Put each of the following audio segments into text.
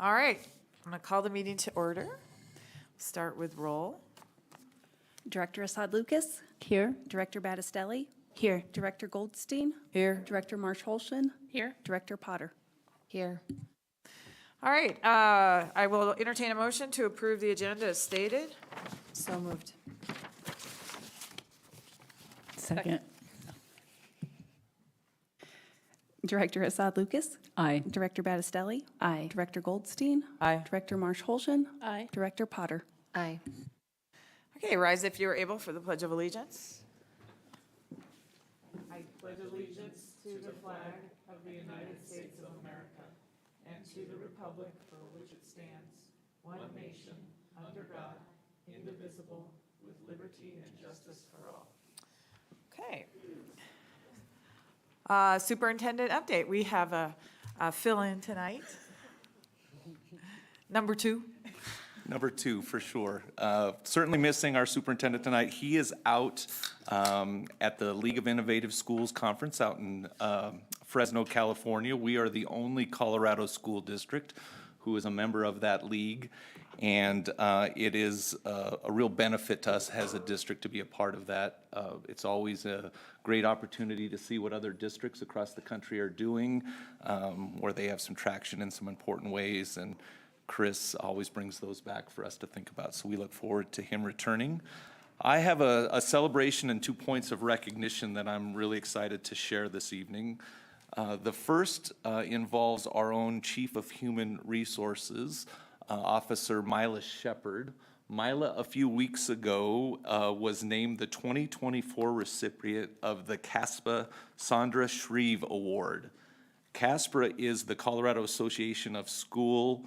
All right, I'm going to call the meeting to order. Start with roll. Director Assad Lucas. Here. Director Battistelli. Here. Director Goldstein. Here. Director Marsh-Holshin. Here. Director Potter. Here. All right, I will entertain a motion to approve the agenda as stated. So moved. Second. Director Assad Lucas. Aye. Director Battistelli. Aye. Director Goldstein. Aye. Director Marsh-Holshin. Aye. Director Potter. Aye. Okay, rise if you are able for the Pledge of Allegiance. I pledge allegiance to the flag of the United States of America and to the republic for which it stands, one nation, under God, indivisible, with liberty and justice for all. Okay. Superintendent update. We have a fill-in tonight. Number two. Number two, for sure. Certainly missing our superintendent tonight. He is out at the League of Innovative Schools Conference out in Fresno, California. We are the only Colorado school district who is a member of that league. And it is a real benefit to us as a district to be a part of that. It's always a great opportunity to see what other districts across the country are doing, where they have some traction in some important ways. And Chris always brings those back for us to think about. So we look forward to him returning. I have a celebration and 2 points of recognition that I'm really excited to share this evening. The first involves our own Chief of Human Resources, Officer Mila Shepard. Mila, a few weeks ago, was named the 2024 recipient of the CASPA Sandra Shreve Award. CASPA is the Colorado Association of School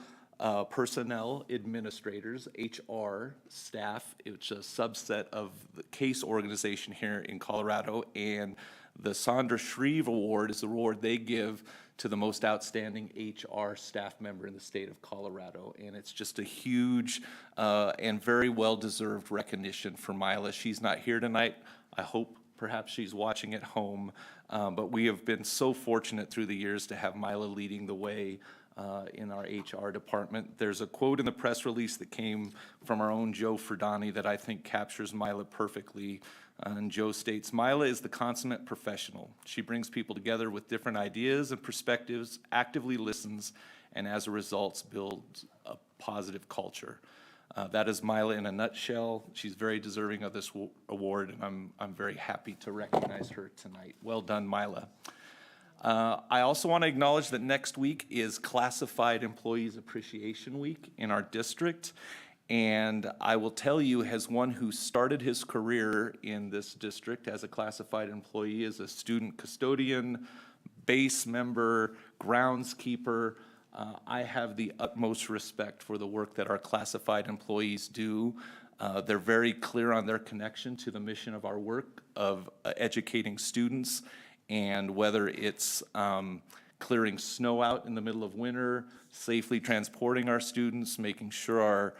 Personnel Administrators, HR staff. It's a subset of the CASE organization here in Colorado, and the Sandra Shreve Award is the award they give to the most outstanding HR staff member in the state of Colorado. And it's just a huge and very well-deserved recognition for Mila. She's not here tonight. I hope perhaps she's watching at home. But we have been so fortunate through the years to have Mila leading the way in our HR department. There's a quote in the press release that came from our own Joe Ferdani that I think captures Mila perfectly. And Joe states, "Mila is the consummate professional. She brings people together with different ideas and perspectives, actively listens, and as a result builds a positive culture." That is Mila in a nutshell. She's very deserving of this award, and I'm very happy to recognize her tonight. Well done, Mila. I also want to acknowledge that next week is Classified Employees Appreciation Week in our district. And I will tell you, as one who started his career in this district as a classified employee, as a student custodian, base member, groundskeeper, I have the utmost respect for the work that our classified employees do. They're very clear on their connection to the mission of our work of educating students. And whether it's clearing snow out in the middle of winter, safely transporting our students, making sure our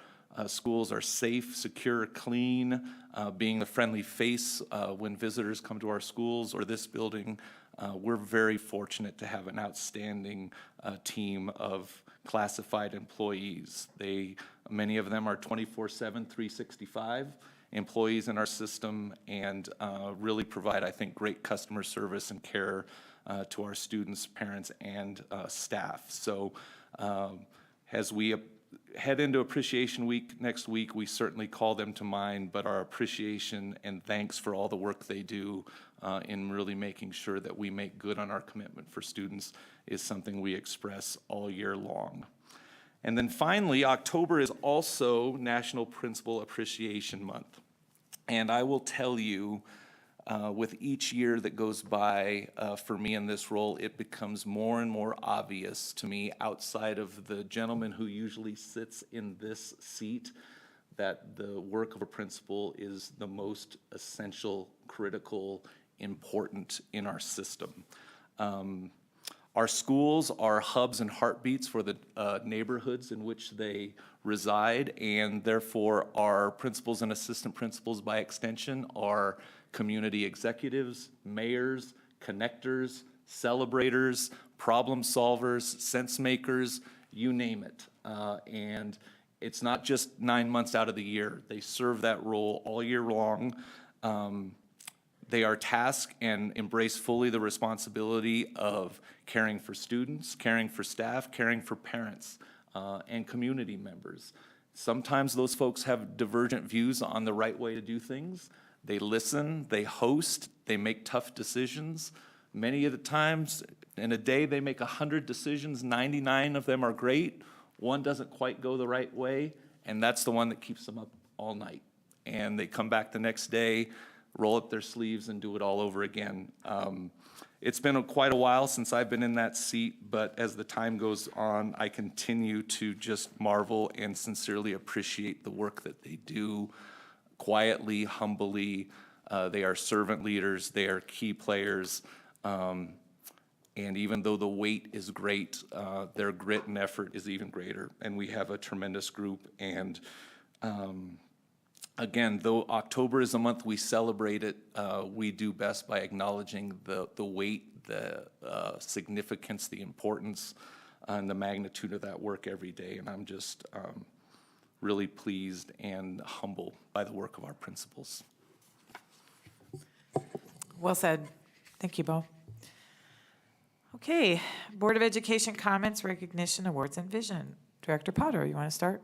schools are safe, secure, clean, being the friendly face when visitors come to our schools or this building, we're very fortunate to have an outstanding team of classified employees. Many of them are 24/7, 365. Employees in our system and really provide, I think, great customer service and care to our students, parents, and staff. So as we head into Appreciation Week next week, we certainly call them to mind, but our appreciation and thanks for all the work they do in really making sure that we make good on our commitment for students is something we express all year long. And then finally, October is also National Principal Appreciation Month. And I will tell you, with each year that goes by for me in this role, it becomes more and more obvious to me, outside of the gentleman who usually sits in this seat, that the work of a principal is the most essential, critical, important in our system. Our schools are hubs and heartbeats for the neighborhoods in which they reside, and therefore our principals and assistant principals by extension are community executives, mayors, connectors, celebrators, problem solvers, sense makers. you name it. And it's not just 9 months out of the year. They serve that role all year long. They are tasked and embrace fully the responsibility of caring for students, caring for staff, caring for parents, and community members. Sometimes those folks have divergent views on the right way to do things. They listen, they host, they make tough decisions. Many of the times, in a day, they make 100 decisions, 99 of them are great. One doesn't quite go the right way, and that's the one that keeps them up all night. And they come back the next day, roll up their sleeves, and do it all over again. It's been quite a while since I've been in that seat, but as the time goes on, I continue to just marvel and sincerely appreciate the work that they do, quietly, humbly. They are servant leaders, they are key players, and even though the weight is great, their grit and effort is even greater. And we have a tremendous group, and again, though October is a month we celebrate it, we do best by acknowledging the weight, the significance, the importance, and the magnitude of that work every day. And I'm just really pleased and humbled by the work of our principals. Well said. Thank you, Bo. Okay, Board of Education comments, recognition, awards, and vision. Director Potter, you want to start?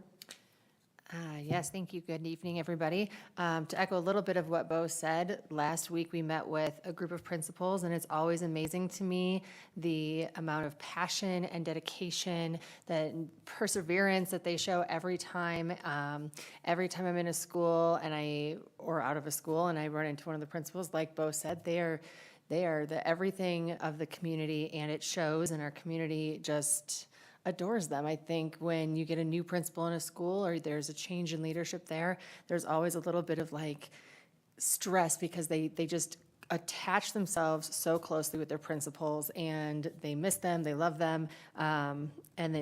Yes, thank you. Good evening, everybody. To echo a little bit of what Bo said, last week we met with a group of principals, and it's always amazing to me the amount of passion and dedication, the perseverance that they show every time. Every time I'm in a school or out of a school and I run into one of the principals, like Bo said, they are the everything of the community, and it shows, and our community just adores them. I think when you get a new principal in a school or there's a change in leadership there, there's always a little bit of like stress because they just attach themselves so closely with their principals, and they miss them, they love them, and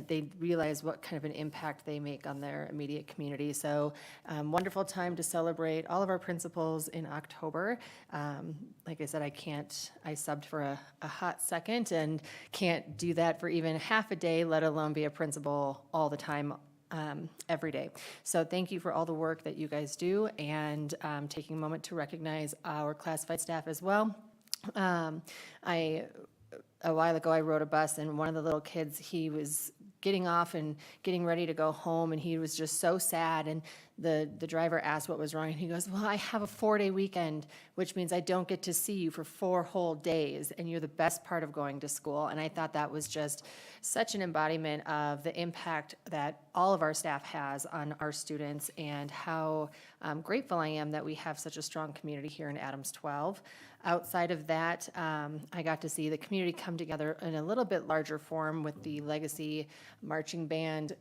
they realize what kind of an impact they make on their immediate community. So wonderful time to celebrate all of our principals in October. Like I said, I subbed for a hot second and can't do that for even half a day, let alone be a principal all the time, every day. So thank you for all the work that you guys do, and taking a moment to recognize our classified staff as well. A while ago, I rode a bus, and one of the little kids, he was getting off and getting ready to go home, and he was just so sad, and the driver asked what was wrong, and he goes, well, I have a 4-day weekend, which means I don't get to see you for 4 whole days, and you're the best part of going to school. And I thought that was just such an embodiment of the impact that all of our staff has on our students, and how grateful I am that we have such a strong community here in Adams 12. Outside of that, I got to see the community come together in a little bit larger form with the Legacy Marching Band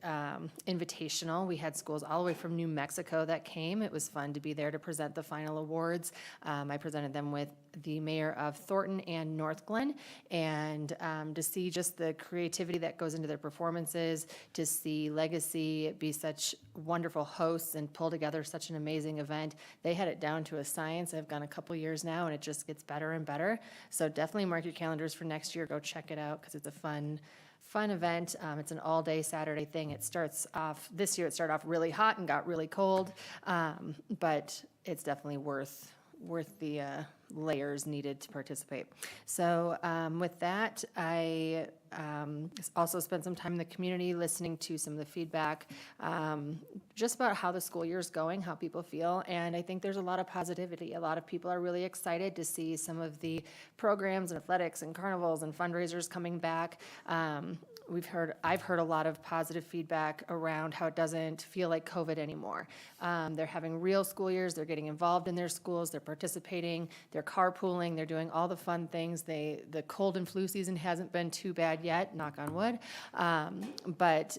Invitational. We had schools all the way from New Mexico that came. It was fun to be there to present the final awards. I presented them with the mayor of Thornton and North Glen, and to see just the creativity that goes into their performances, to see Legacy be such wonderful hosts and pull together such an amazing event. They had it down to a science. I've gone a couple years now, and it just gets better and better. So definitely mark your calendars for next year. Go check it out because it's a fun event. It's an all-day Saturday thing. This year it started off really hot and got really cold, but it's definitely worth the layers needed to participate. So with that, I also spent some time in the community listening to some of the feedback just about how the school year is going, how people feel, and I think there's a lot of positivity. A lot of people are really excited to see some of the programs and athletics and carnivals and fundraisers coming back. I've heard a lot of positive feedback around how it doesn't feel like COVID anymore. They're having real school years, they're getting involved in their schools, they're participating, they're carpooling, they're doing all the fun things. The cold and flu season hasn't been too bad yet, knock on wood, but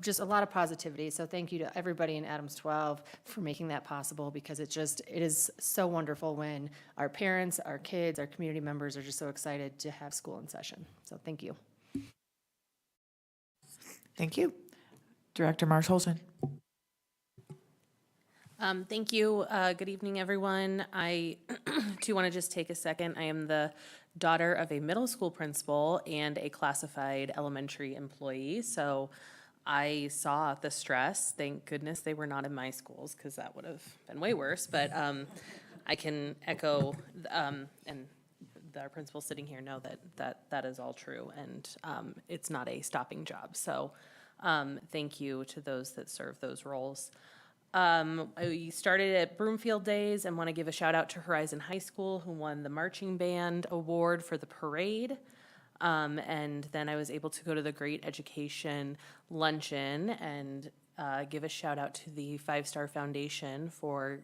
just a lot of positivity. So thank you to everybody in Adams 12 for making that possible, because it is so wonderful when our parents, our kids, our community members are just so excited to have school in session. So thank you. Thank you. Director Marsh-Holton. Thank you. Good evening, everyone. I too want to just take a second. I am the daughter of a middle school principal and a classified elementary employee. So I saw the stress. Thank goodness they were not in my schools, because that would have been way worse. But I can echo, and our principals sitting here know that is all true, and it's not a stopping job. So thank you to those that serve those roles. We started at Broomfield Days, and want to give a shout out to Horizon High School, who won the marching band award for the parade. And then I was able to go to the Great Education Luncheon and give a shout out to the Five Star Foundation for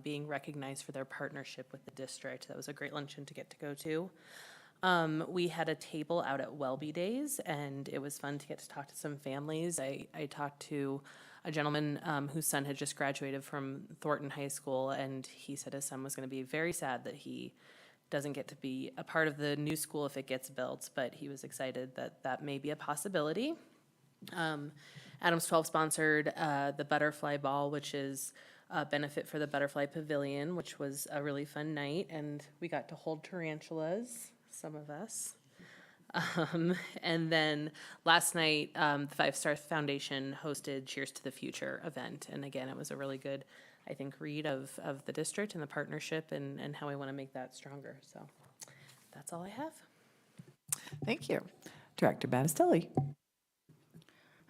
being recognized for their partnership with the district. That was a great luncheon to get to go to. We had a table out at Welby Days, and it was fun to get to talk to some families. I talked to a gentleman whose son had just graduated from Thornton High School, and he said his son was going to be very sad that he doesn't get to be a part of the new school if it gets built, but he was excited that that may be a possibility. Adams 12 sponsored the Butterfly Ball, which is a benefit for the Butterfly Pavilion, which was a really fun night, and we got to hold tarantulas, some of us. And then last night, the Five Star Foundation hosted Cheers to the Future event, and again, it was a really good, I think, read of the district and the partnership and how we want to make that stronger. So that's all I have. Thank you. Director Battistelli.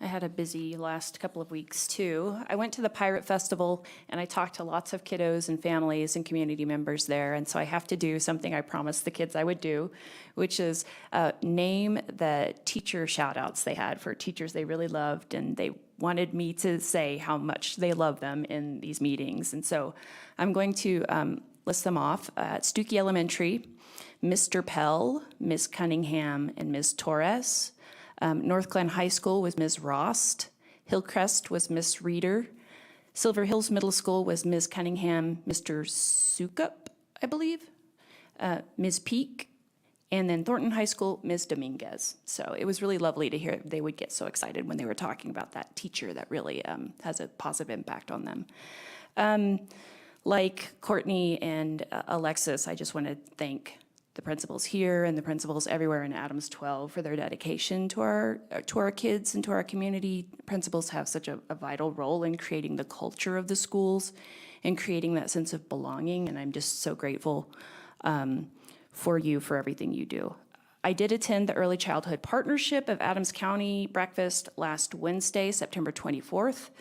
I had a busy last couple of weeks, too. I went to the Pirate Festival, and I talked to lots of kiddos and families and community members there, and so I have to do something I promised the kids I would do, which is name the teacher shout-outs they had for teachers they really loved, and they wanted me to say how much they love them in these meetings. And so I'm going to list them off. At Stuckey Elementary, Mr. Pell, Ms. Cunningham, and Ms. Torres. North Glen High School was Ms. Rost. Hillcrest was Ms. Reeder. Silver Hills Middle School was Ms. Cunningham, Mr. Sukup, I believe, Ms. Peak, and then Thornton High School, Ms. Dominguez. So it was really lovely to hear they would get so excited when they were talking about that teacher that really has a positive impact on them. Like Courtney and Alexis, I just want to thank the principals here and the principals everywhere in Adams 12 for their dedication to our kids and to our community. Principals have such a vital role in creating the culture of the schools and creating that sense of belonging, and I'm just so grateful for you for everything you do. I did attend the Early Childhood Partnership of Adams County breakfast last Wednesday, September 24th.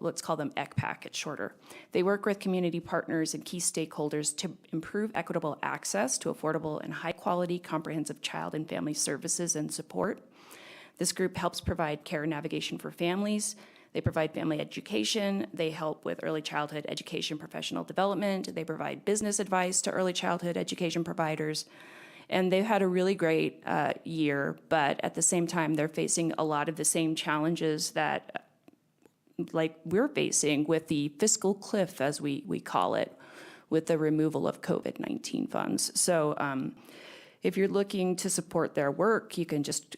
Let's call them ECPAC, it's shorter. They work with community partners and key stakeholders to improve equitable access to affordable and high-quality comprehensive child and family services and support. This group helps provide care and navigation for families. They provide family education. They help with early childhood education professional development. They provide business advice to early childhood education providers. And they've had a really great year, but at the same time, they're facing a lot of the same challenges that like we're facing with the fiscal cliff, as we call it, with the removal of COVID-19 funds. So if you're looking to support their work, you can just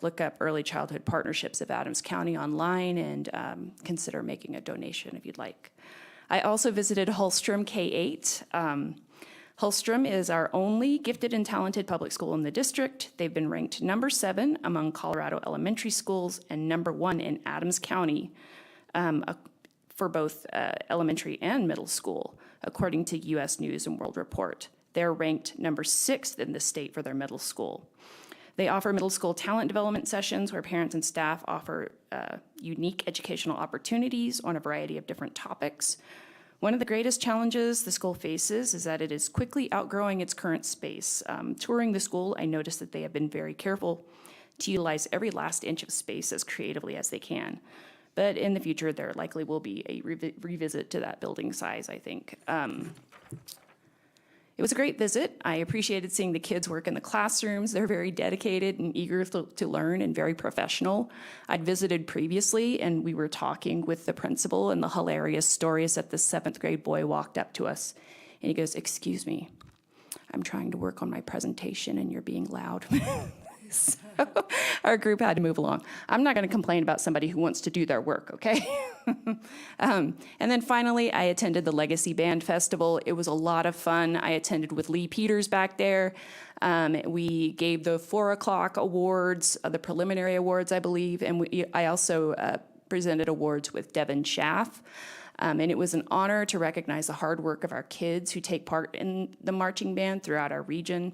look up Early Childhood Partnerships of Adams County online and consider making a donation if you'd like. I also visited Hulstrom K-8. Hulstrom is our only gifted and talented public school in the district. They've been ranked number 7 among Colorado elementary schools and number 1 in Adams County for both elementary and middle school, according to U.S. News and World Report. They're ranked number 6th in the state for their middle school. They offer middle school talent development sessions where parents and staff offer unique educational opportunities on a variety of different topics. One of the greatest challenges the school faces is that it is quickly outgrowing its current space. Touring the school, I noticed that they have been very careful to utilize every last inch of space as creatively as they can. But in the future, there likely will be a revisit to that building size, I think. It was a great visit. I appreciated seeing the kids work in the classrooms. They're very dedicated and eager to learn and very professional. I'd visited previously, and we were talking with the principal, and the hilarious story is that the 7th grade boy walked up to us, and he goes, "Excuse me, I'm trying to work on my presentation, and you're being loud." So our group had to move along. I'm not going to complain about somebody who wants to do their work, okay? And then finally, I attended the Legacy Band Festival. It was a lot of fun. I attended with Lee Peters back there. We gave the 4 o'clock awards, the preliminary awards, I believe, and I also presented awards with Devin Schaff. And it was an honor to recognize the hard work of our kids who take part in the marching band throughout our region.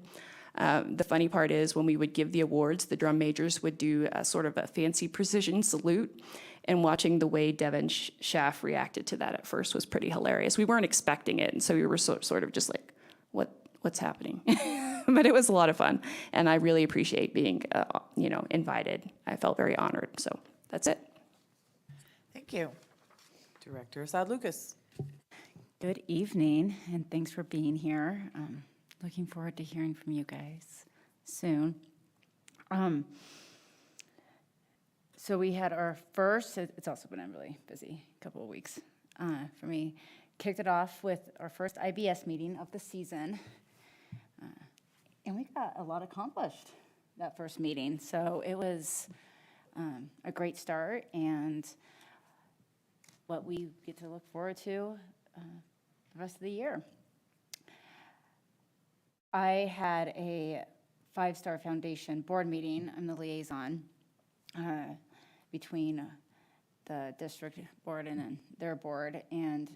The funny part is when we would give the awards, the drum majors would do a sort of a fancy precision salute. And watching the way Devin Schaff reacted to that at first was pretty hilarious. We weren't expecting it, and so we were sort of just like, what's happening? But it was a lot of fun, and I really appreciate being, invited. I felt very honored, so that's it. Thank you. Director Assad Lucas. Good evening, and thanks for being here. Looking forward to hearing from you guys soon. So we had our first, it's also been a really busy couple of weeks for me. Kicked it off with our first IBS meeting of the season. And we got a lot accomplished that first meeting. So it was a great start and what we get to look forward to the rest of the year. I had a 5-Star Foundation board meeting. I'm the liaison between the district board and then their board, and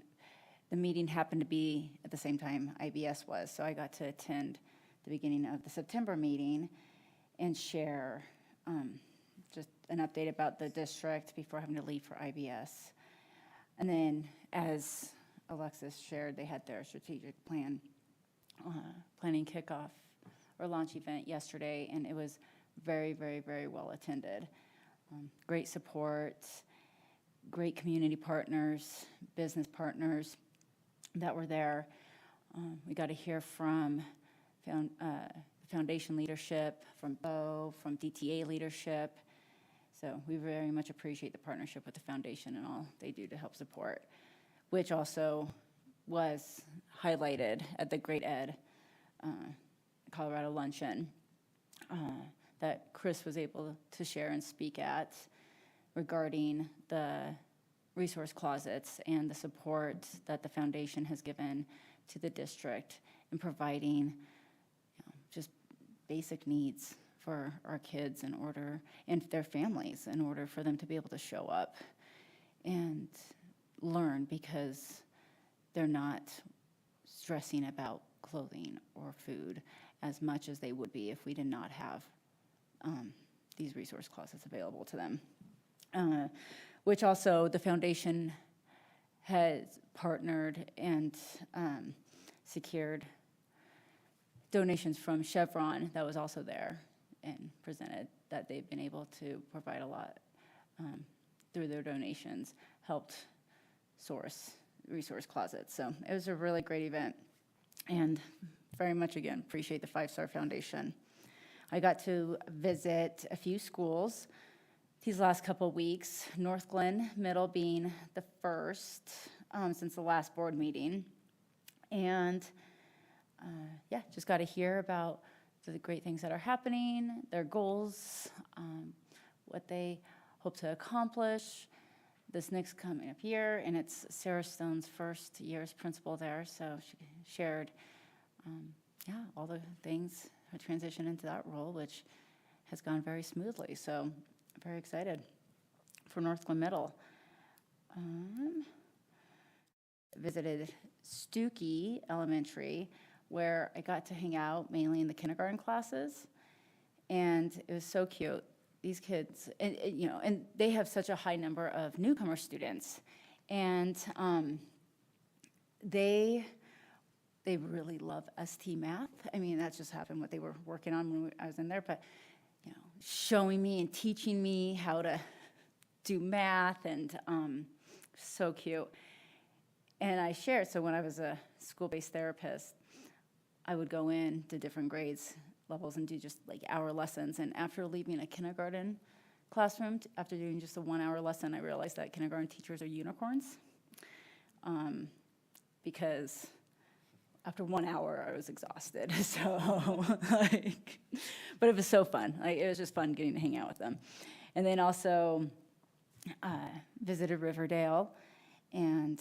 the meeting happened to be at the same time IBS was, so I got to attend the beginning of the September meeting and share just an update about the district before having to leave for IBS. And then, as Alexis shared, they had their strategic planning kickoff or launch event yesterday, and it was very, very, very well attended. Great support, great community partners, business partners that were there. We got to hear from foundation leadership, from Bo, from DTA leadership. So we very much appreciate the partnership with the foundation and all they do to help support, which also was highlighted at the Great Ed Colorado Luncheon that Chris was able to share and speak at regarding the resource closets and the support that the foundation has given to the district in providing just basic needs for our kids in order, and their families, in order for them to be able to show up and learn, because they're not stressing about clothing or food as much as they would be if we did not have these resource closets available to them. Which also the foundation has partnered and secured donations from Chevron that was also there and presented that they've been able to provide a lot through their donations, helped source resource closets. So it was a really great event, and very much, again, appreciate the 5-Star Foundation. I got to visit a few schools these last couple of weeks, North Glen Middle being the first since the last board meeting. And just got to hear about the great things that are happening, their goals, what they hope to accomplish this next coming up year. And it's Sarah Stone's first year as principal there, so she shared all the things, her transition into that role, which has gone very smoothly. So very excited for North Glen Middle. Visited Stookie Elementary, where I got to hang out mainly in the kindergarten classes, and it was so cute. These kids, and they have such a high number of newcomer students, and they really love ST math. I mean, that's just happened what they were working on when I was in there, but showing me and teaching me how to do math, and so cute. And I shared, so when I was a school-based therapist, I would go in to different grades levels and do just like hour lessons. And after leaving a kindergarten classroom, after doing just a 1-hour lesson, I realized that kindergarten teachers are unicorns, because after 1 hour, I was exhausted, so, like, but it was so fun. Like, it was just fun getting to hang out with them. And then also visited Riverdale, and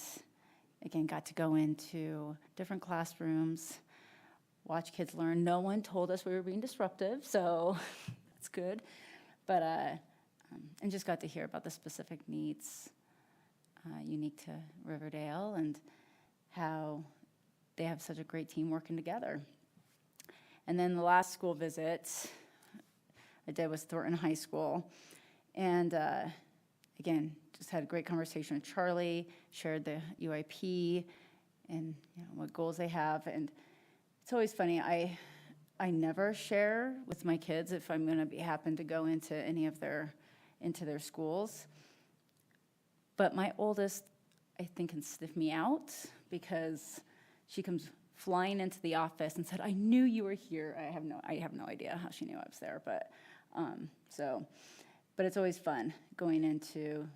again, got to go into different classrooms, watch kids learn. No one told us we were being disruptive, so that's good. But, and just got to hear about the specific needs unique to Riverdale and how they have such a great team working together. And then the last school visit I did was Thornton High School. And again, just had a great conversation with Charlie, shared the UIP and what goals they have. And it's always funny, I never share with my kids if I'm gonna happen to go into any of their schools. But my oldest, I think, can sniff me out because she comes flying into the office and said, "I knew you were here." I have no idea how she knew I was there, but but it's always fun going into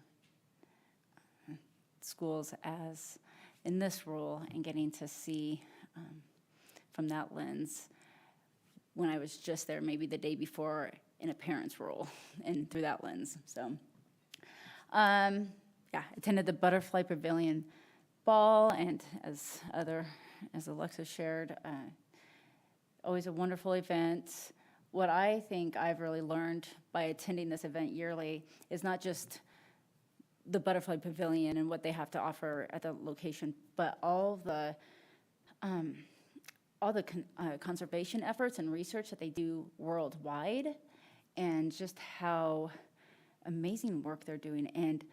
schools as in this role and getting to see from that lens when I was just there maybe the day before in a parent's role and through that lens. So yeah, attended the Butterfly Pavilion Ball, and as Alexa shared, always a wonderful event. What I think I've really learned by attending this event yearly is not just the Butterfly Pavilion and what they have to offer at the location, but all the conservation efforts and research that they do worldwide, and just how amazing work they're doing, and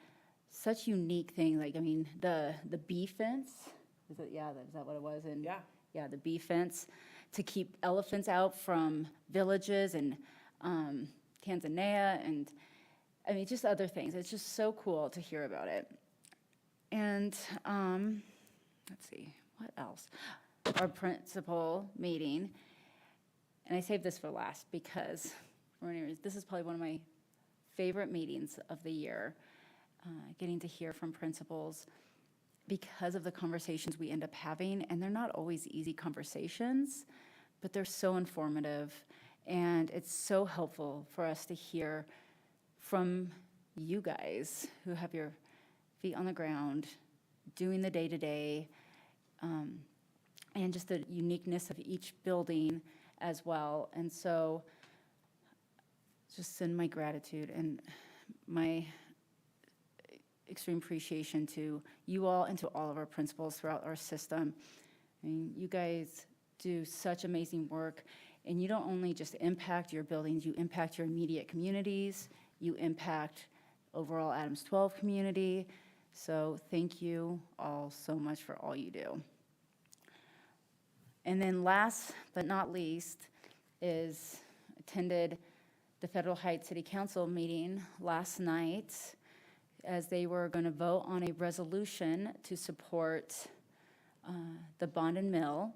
such unique thing. Like, I mean, the bee fence, is that what it was? And yeah, the bee fence to keep elephants out from villages in Tanzania, and I mean, just other things. It's just so cool to hear about it. And let's see, what else? Our principal meeting, and I saved this for last because this is probably one of my favorite meetings of the year, getting to hear from principals because of the conversations we end up having, and they're not always easy conversations, but they're so informative, and it's so helpful for us to hear from you guys who have your feet on the ground, doing the day-to-day, and just the uniqueness of each building as well. And so just send my gratitude and my extreme appreciation to you all and to all of our principals throughout our system. I mean, you guys do such amazing work, and you don't only just impact your buildings, you impact your immediate communities, you impact overall Adams 12 community. So thank you all so much for all you do. And then last but not least is attended the Federal Heights City Council meeting last night, as they were going to vote on a resolution to support the bond and mill,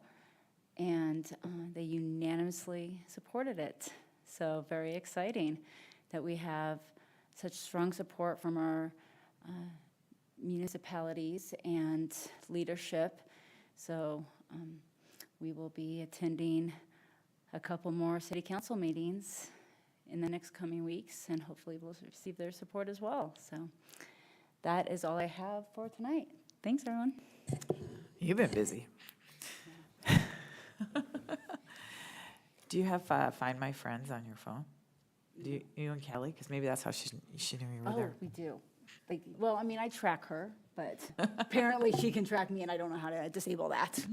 and they unanimously supported it. So very exciting that we have such strong support from our municipalities and leadership. So we will be attending a couple more city council meetings in the next coming weeks, and hopefully we'll receive their support as well. So that is all I have for tonight. Thanks, everyone. You've been busy. Do you have Find My Friends on your phone? Do you and Kelly? Because maybe that's how she knew you were Oh, there. we do. Like, well, I mean, I track her, but apparently she can track me, and I don't know how to disable that.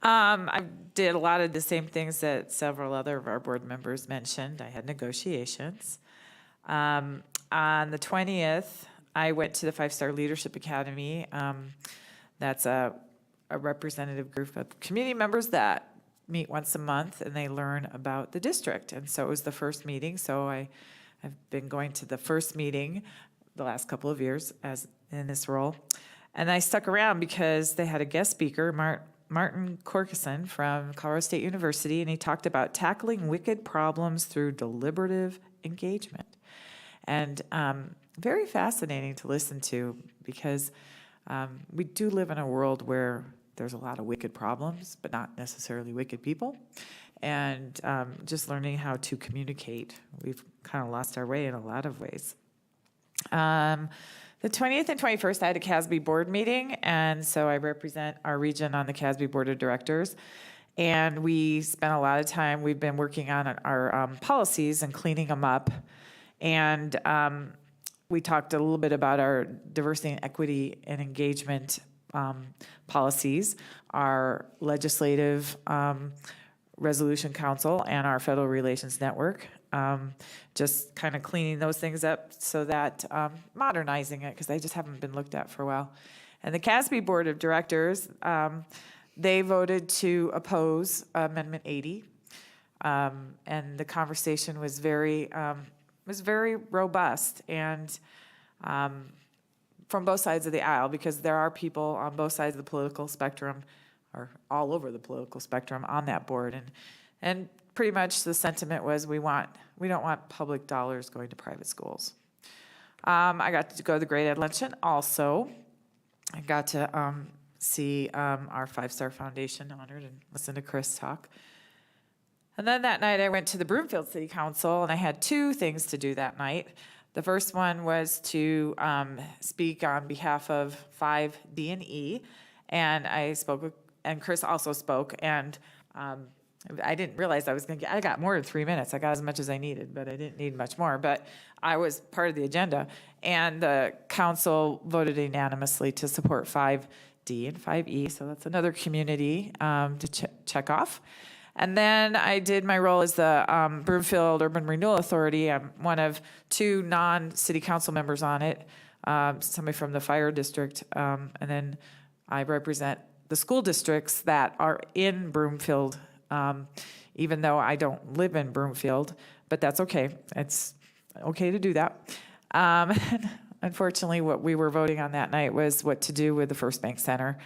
I did a lot of the same things that several other of our board members mentioned. I had negotiations. On the 20th, I went to the 5-Star Leadership Academy. That's a representative group of community members that meet once a month, and they learn about the district. And so it was the first meeting, so I've been going to the first meeting the last couple of years as in this role. And I stuck around because they had a guest speaker, Martin Corkeson from Colorado State University, and he talked about tackling wicked problems through deliberative engagement. And very fascinating to listen to, because we do live in a world where there's a lot of wicked problems, but not necessarily wicked people. And just learning how to communicate. We've kind of lost our way in a lot of ways. The 20th and 21st, I had a CASB board meeting, and so I represent our region on the CASB Board of Directors. And we spent a lot of time, we've been working on our policies and cleaning them up. And we talked a little bit about our diversity and equity and engagement policies, our legislative resolution council, and our federal relations network. Just kind of cleaning those things up so that modernizing it, because they just haven't been looked at for a while. And the CASB Board of Directors, they voted to oppose Amendment 80. And the conversation was very robust and from both sides of the aisle, because there are people on both sides of the political spectrum, or all over the political spectrum, on that board. And pretty much the sentiment was we don't want public dollars going to private schools. I got to go to the Great Ed Luncheon also. I got to see our 5-Star Foundation honored and listen to Chris talk. And then that night I went to the Broomfield City Council, and I had 2 things to do that night. The first one was to speak on behalf of 5D and E, and I spoke, and Chris also spoke, and I didn't realize I got more than 3 minutes. I got as much as I needed, but I didn't need much more. But I was part of the agenda, and the council voted unanimously to support 5D and 5E, so that's another community to check off. And then I did my role as the Broomfield Urban Renewal Authority. I'm one of 2 non-city council members on it, somebody from the fire district, and then I represent the school districts that are in Broomfield, even though I don't live in Broomfield, but that's okay. It's okay to do that. Unfortunately, what we were voting on that night was what to do with the First Bank Center,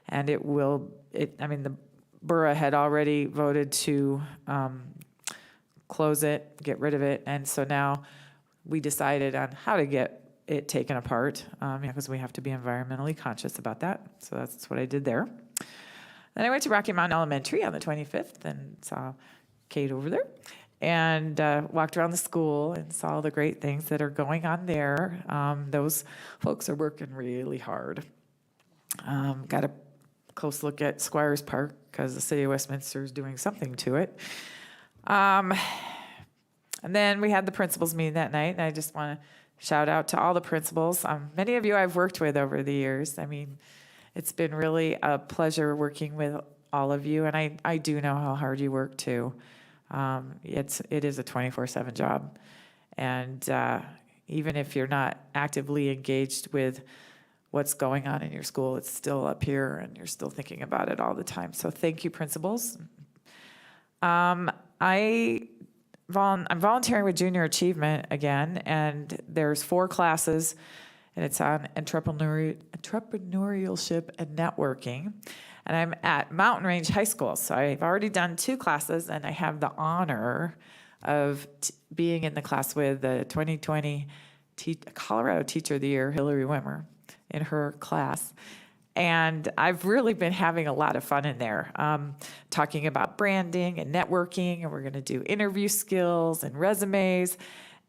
and the borough had already voted to close it, get rid of it, and so now we decided on how to get it taken apart, because we have to be environmentally conscious about that. So that's what I did there. Then I went to Rocky Mountain Elementary on the 25th and saw Kate over there, and walked around the school and saw all the great things that are going on there. Those folks are working really hard. Got a close look at Squires Park, because the city of Westminster is doing something to it. And then we had the principals meeting that night, and I just want to shout out to all the principals. Many of you I've worked with over the years. I mean, it's been really a pleasure working with all of you, and I do know how hard you work too. It is a 24/7 job, and even if you're not actively engaged with what's going on in your school, it's still up here and you're still thinking about it all the time. So thank you, principals. I'm volunteering with Junior Achievement again, and there's 4 classes, and it's on entrepreneurship and networking. And I'm at Mountain Range High School, so I've already done 2 classes, and I have the honor of being in the class with the 2020 Colorado Teacher of the Year, Hillary Wimmer, in her class. And I've really been having a lot of fun in there, talking about branding and networking, and we're going to do interview skills and resumes.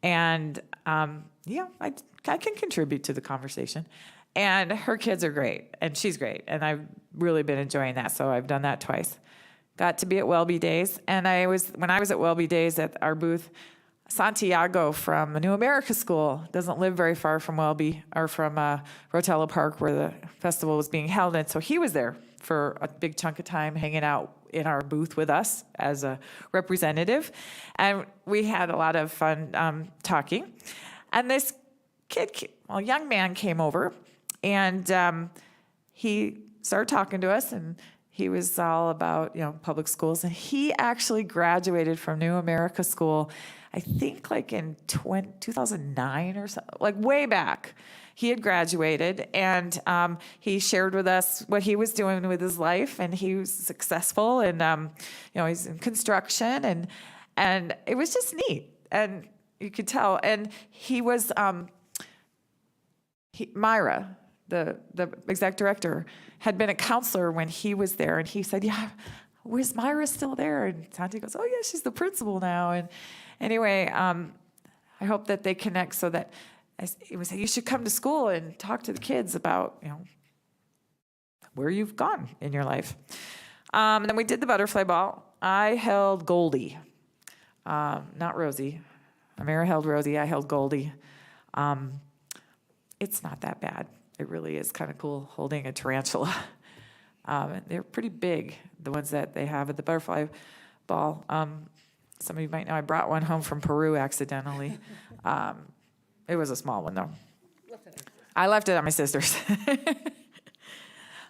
And, I can contribute to the conversation. And her kids are great, and she's great, and I've really been enjoying that, so I've done that twice. Got to be at Welby Days, and when I was at Welby Days at our booth, Santiago from the New America School doesn't live very far from Welby, or from Rotella Park, where the festival was being held. And so he was there for a big chunk of time, hanging out in our booth with us as a representative. And we had a lot of fun talking. And this young man came over, and he started talking to us, and he was all about, public schools. And he actually graduated from New America School, I think like in 2009 or so, like way back. He had graduated, and he shared with us what he was doing with his life, and he was successful, and he's in construction, and it was just neat, and you could tell. And he was Myra, the exec director, had been a counselor when he was there, and he said, yeah, where's Myra still there? And Santi goes, oh yeah, she's the principal now. And anyway, I hope that they connect so that it was, you should come to school and talk to the kids about, where you've gone in your life. And then we did the butterfly ball. I held Goldie, not Rosie. Amira held Rosie, I held Goldie. It's not that bad. It really is kind of cool holding a tarantula. They're pretty big, the ones that they have at the butterfly ball. Some of you might know I brought one home from Peru accidentally. It was a small one, though. I left it at my sister's.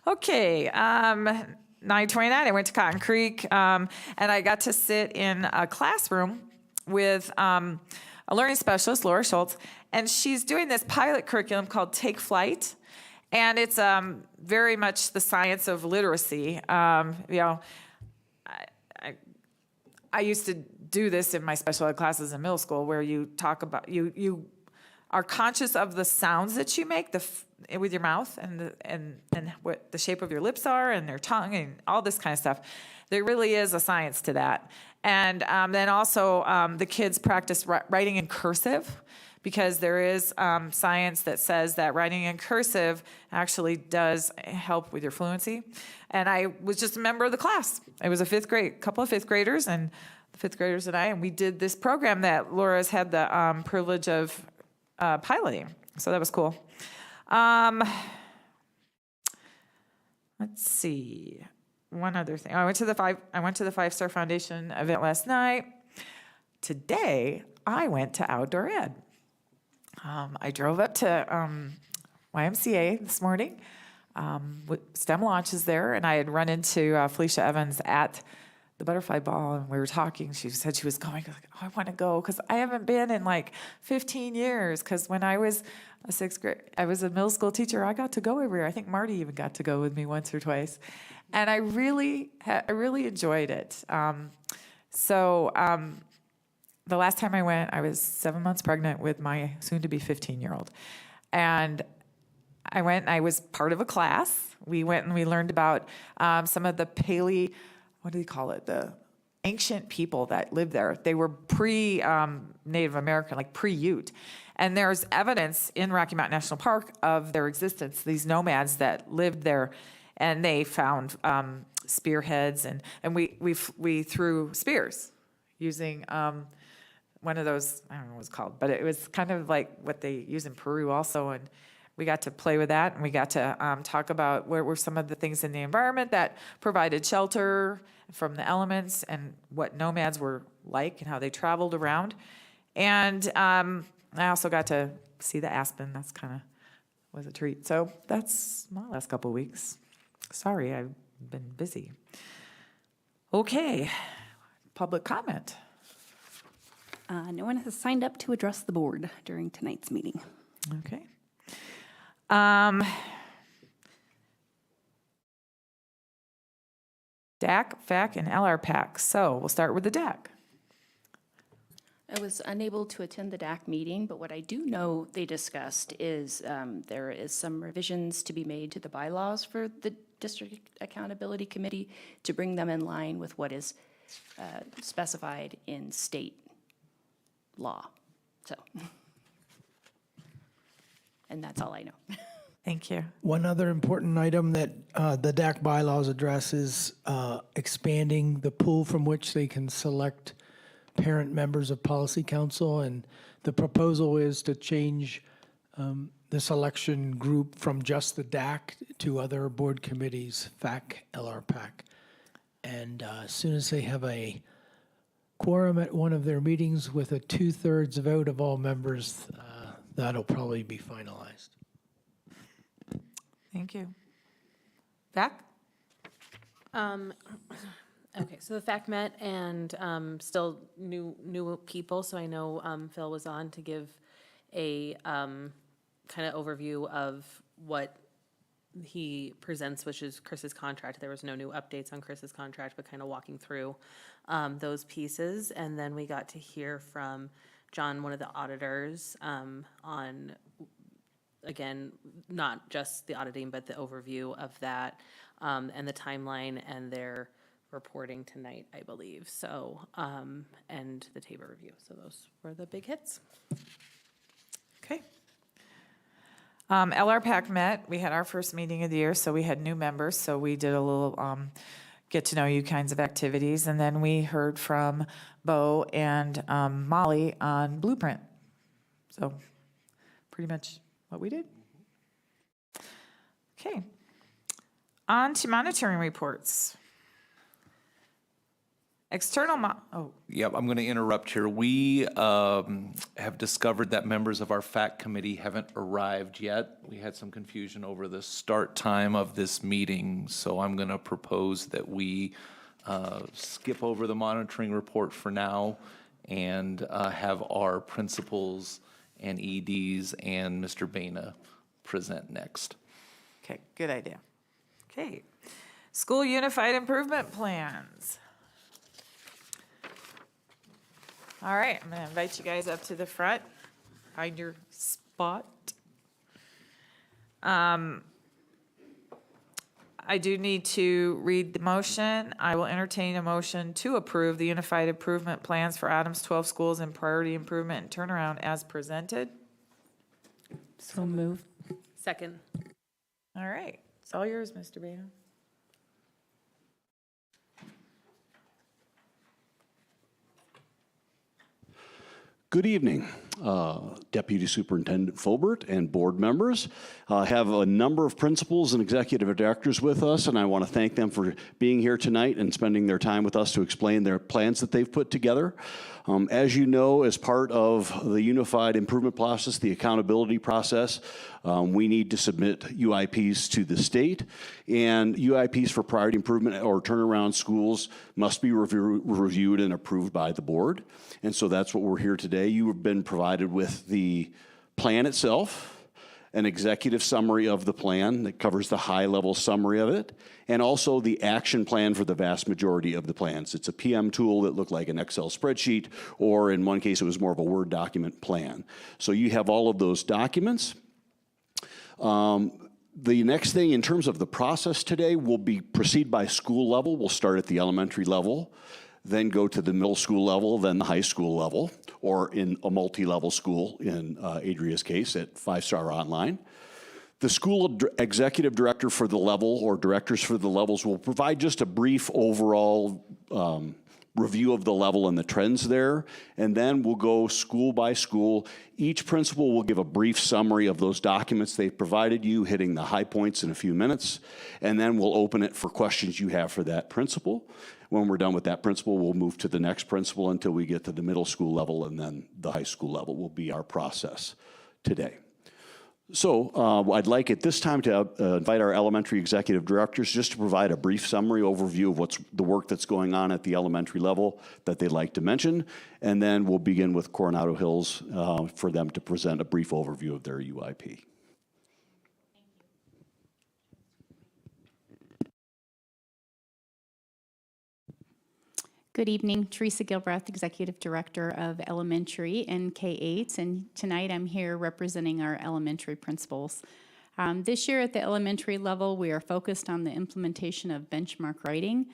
Okay, 9:29, I went to Cotton Creek, and I got to sit in a classroom with a learning specialist, Laura Schultz, and she's doing this pilot curriculum called Take Flight, and it's very much the science of literacy. I used to do this in my special ed classes in middle school, where you talk about, you are conscious of the sounds that you make with your mouth and what the shape of your lips are and your tongue and all this kind of stuff. There really is a science to that. And then also the kids practice writing in cursive, because there is science that says that writing in cursive actually does help with your fluency. And I was just a member of the class. I was couple of fifth graders, and the fifth graders and I, and we did this program that Laura's had the privilege of piloting. So that was cool. Let's see. One other thing. I went to the Five Star Foundation event last night. Today, I went to outdoor ed. I drove up to YMCA this morning. STEM Launch is there, and I had run into Felicia Evans at the butterfly ball, and we were talking. She said she was going. I was like, oh, I want to go, because I haven't been in like 15 years. Because when I was I was a middle school teacher. I got to go everywhere. I think Marty even got to go with me once or twice, and I really enjoyed it. The last time I went, I was 7 months pregnant with my soon-to-be 15-year-old, and I went and I was part of a class. We went and we learned about some of the what do you call it? The ancient people that lived there. They were pre-Native American, like pre-Ute. And there's evidence in Rocky Mountain National Park of their existence, these nomads that lived there, and they found spearheads, and we threw spears using one of those, I don't know what it's called, but it was kind of like what they use in Peru also, and we got to play with that, and we got to talk about where were some of the things in the environment that provided shelter from the elements, and what nomads were like and how they traveled around. And I also got to see the aspen. That's kind of was a treat. So that's my last couple of weeks. Sorry, I've been busy. Okay, public comment. No one has signed up to address the board during tonight's meeting. Okay. DAC, FAC, and LRPAC. So we'll start with the DAC. I was unable to attend the DAC meeting, but what I do know they discussed is there is some revisions to be made to the bylaws for the District Accountability Committee to bring them in line with what is specified in state law. So, and that's all I know. Thank you. One other important item that the DAC bylaws address is expanding the pool from which they can select parent members of policy council, and the proposal is to change the selection group from just the DAC to other board committees, FAC, LRPAC. And as soon as they have a quorum at one of their meetings with a 2/3 vote of all members, that'll probably be finalized. Thank you. FAC? Okay, so the FAC met, and still new people, so I know Phil was on to give a kind of overview of what he presents, which is Chris's contract. There was no new updates on Chris's contract, but kind of walking through those pieces. And then we got to hear from John, one of the auditors, on again, not just the auditing, but the overview of that, and the timeline, and their reporting tonight, I believe, so, and the Tabor review. So those were the big hits. Okay. LRPAC met. We had our first meeting of the year, so we had new members. So we did a little get to know you kinds of activities. And then we heard from Bo and Molly on Blueprint. So pretty much what we did. Okay. On to monitoring reports. Yep, I'm going to interrupt here. We have discovered that members of our FAC committee haven't arrived yet. We had some confusion over the start time of this meeting, so I'm going to propose that we skip over the monitoring report for now and have our principals and EDs and Mr. Baina present next. Okay, good idea. Okay. School Unified Improvement Plans. All right, I'm going to invite you guys up to the front. Find your spot. I do need to read the motion. I will entertain a motion to approve the Unified Improvement Plans for Adams 12 schools and priority improvement and turnaround as presented. So moved. Second. All right, it's all yours, Mr. Baina. Good evening, Deputy Superintendent Fulbert and board members. I have a number of principals and executive directors with us, and I want to thank them for being here tonight and spending their time with us to explain their plans that they've put together. As you know, as part of the Unified Improvement process, the accountability process, we need to submit UIPs to the state, and UIPs for priority improvement or turnaround schools must be reviewed and approved by the board. And so that's what we're here today. You have been provided with the plan itself, an executive summary of the plan that covers the high-level summary of it, and also the action plan for the vast majority of the plans. It's a PM tool that looked like an Excel spreadsheet, or in one case, it was more of a Word document plan. So you have all of those documents. The next thing in terms of the process today will be proceed by school level. We'll start at the elementary level, then go to the middle school level, then the high school level, or in a multi-level school, in Adria's case, at 5-Star Online. The school executive director for the level, or directors for the levels, will provide just a brief overall review of the level and the trends there, and then we'll go school by school. Each principal will give a brief summary of those documents they've provided you, hitting the high points in a few minutes, and then we'll open it for questions you have for that principal. When we're done with that principal, we'll move to the next principal until we get to the middle school level, and then the high school level will be our process today. So I'd like at this time to invite our elementary executive directors just to provide a brief summary overview of what's the work that's going on at the elementary level that they'd like to mention. And then we'll begin with Coronado Hills for them to present a brief overview of their UIP. Good evening, Teresa Gilbreth, Executive Director of Elementary and K-8, and tonight I'm here representing our elementary principals. This year at the elementary level, we are focused on the implementation of benchmark writing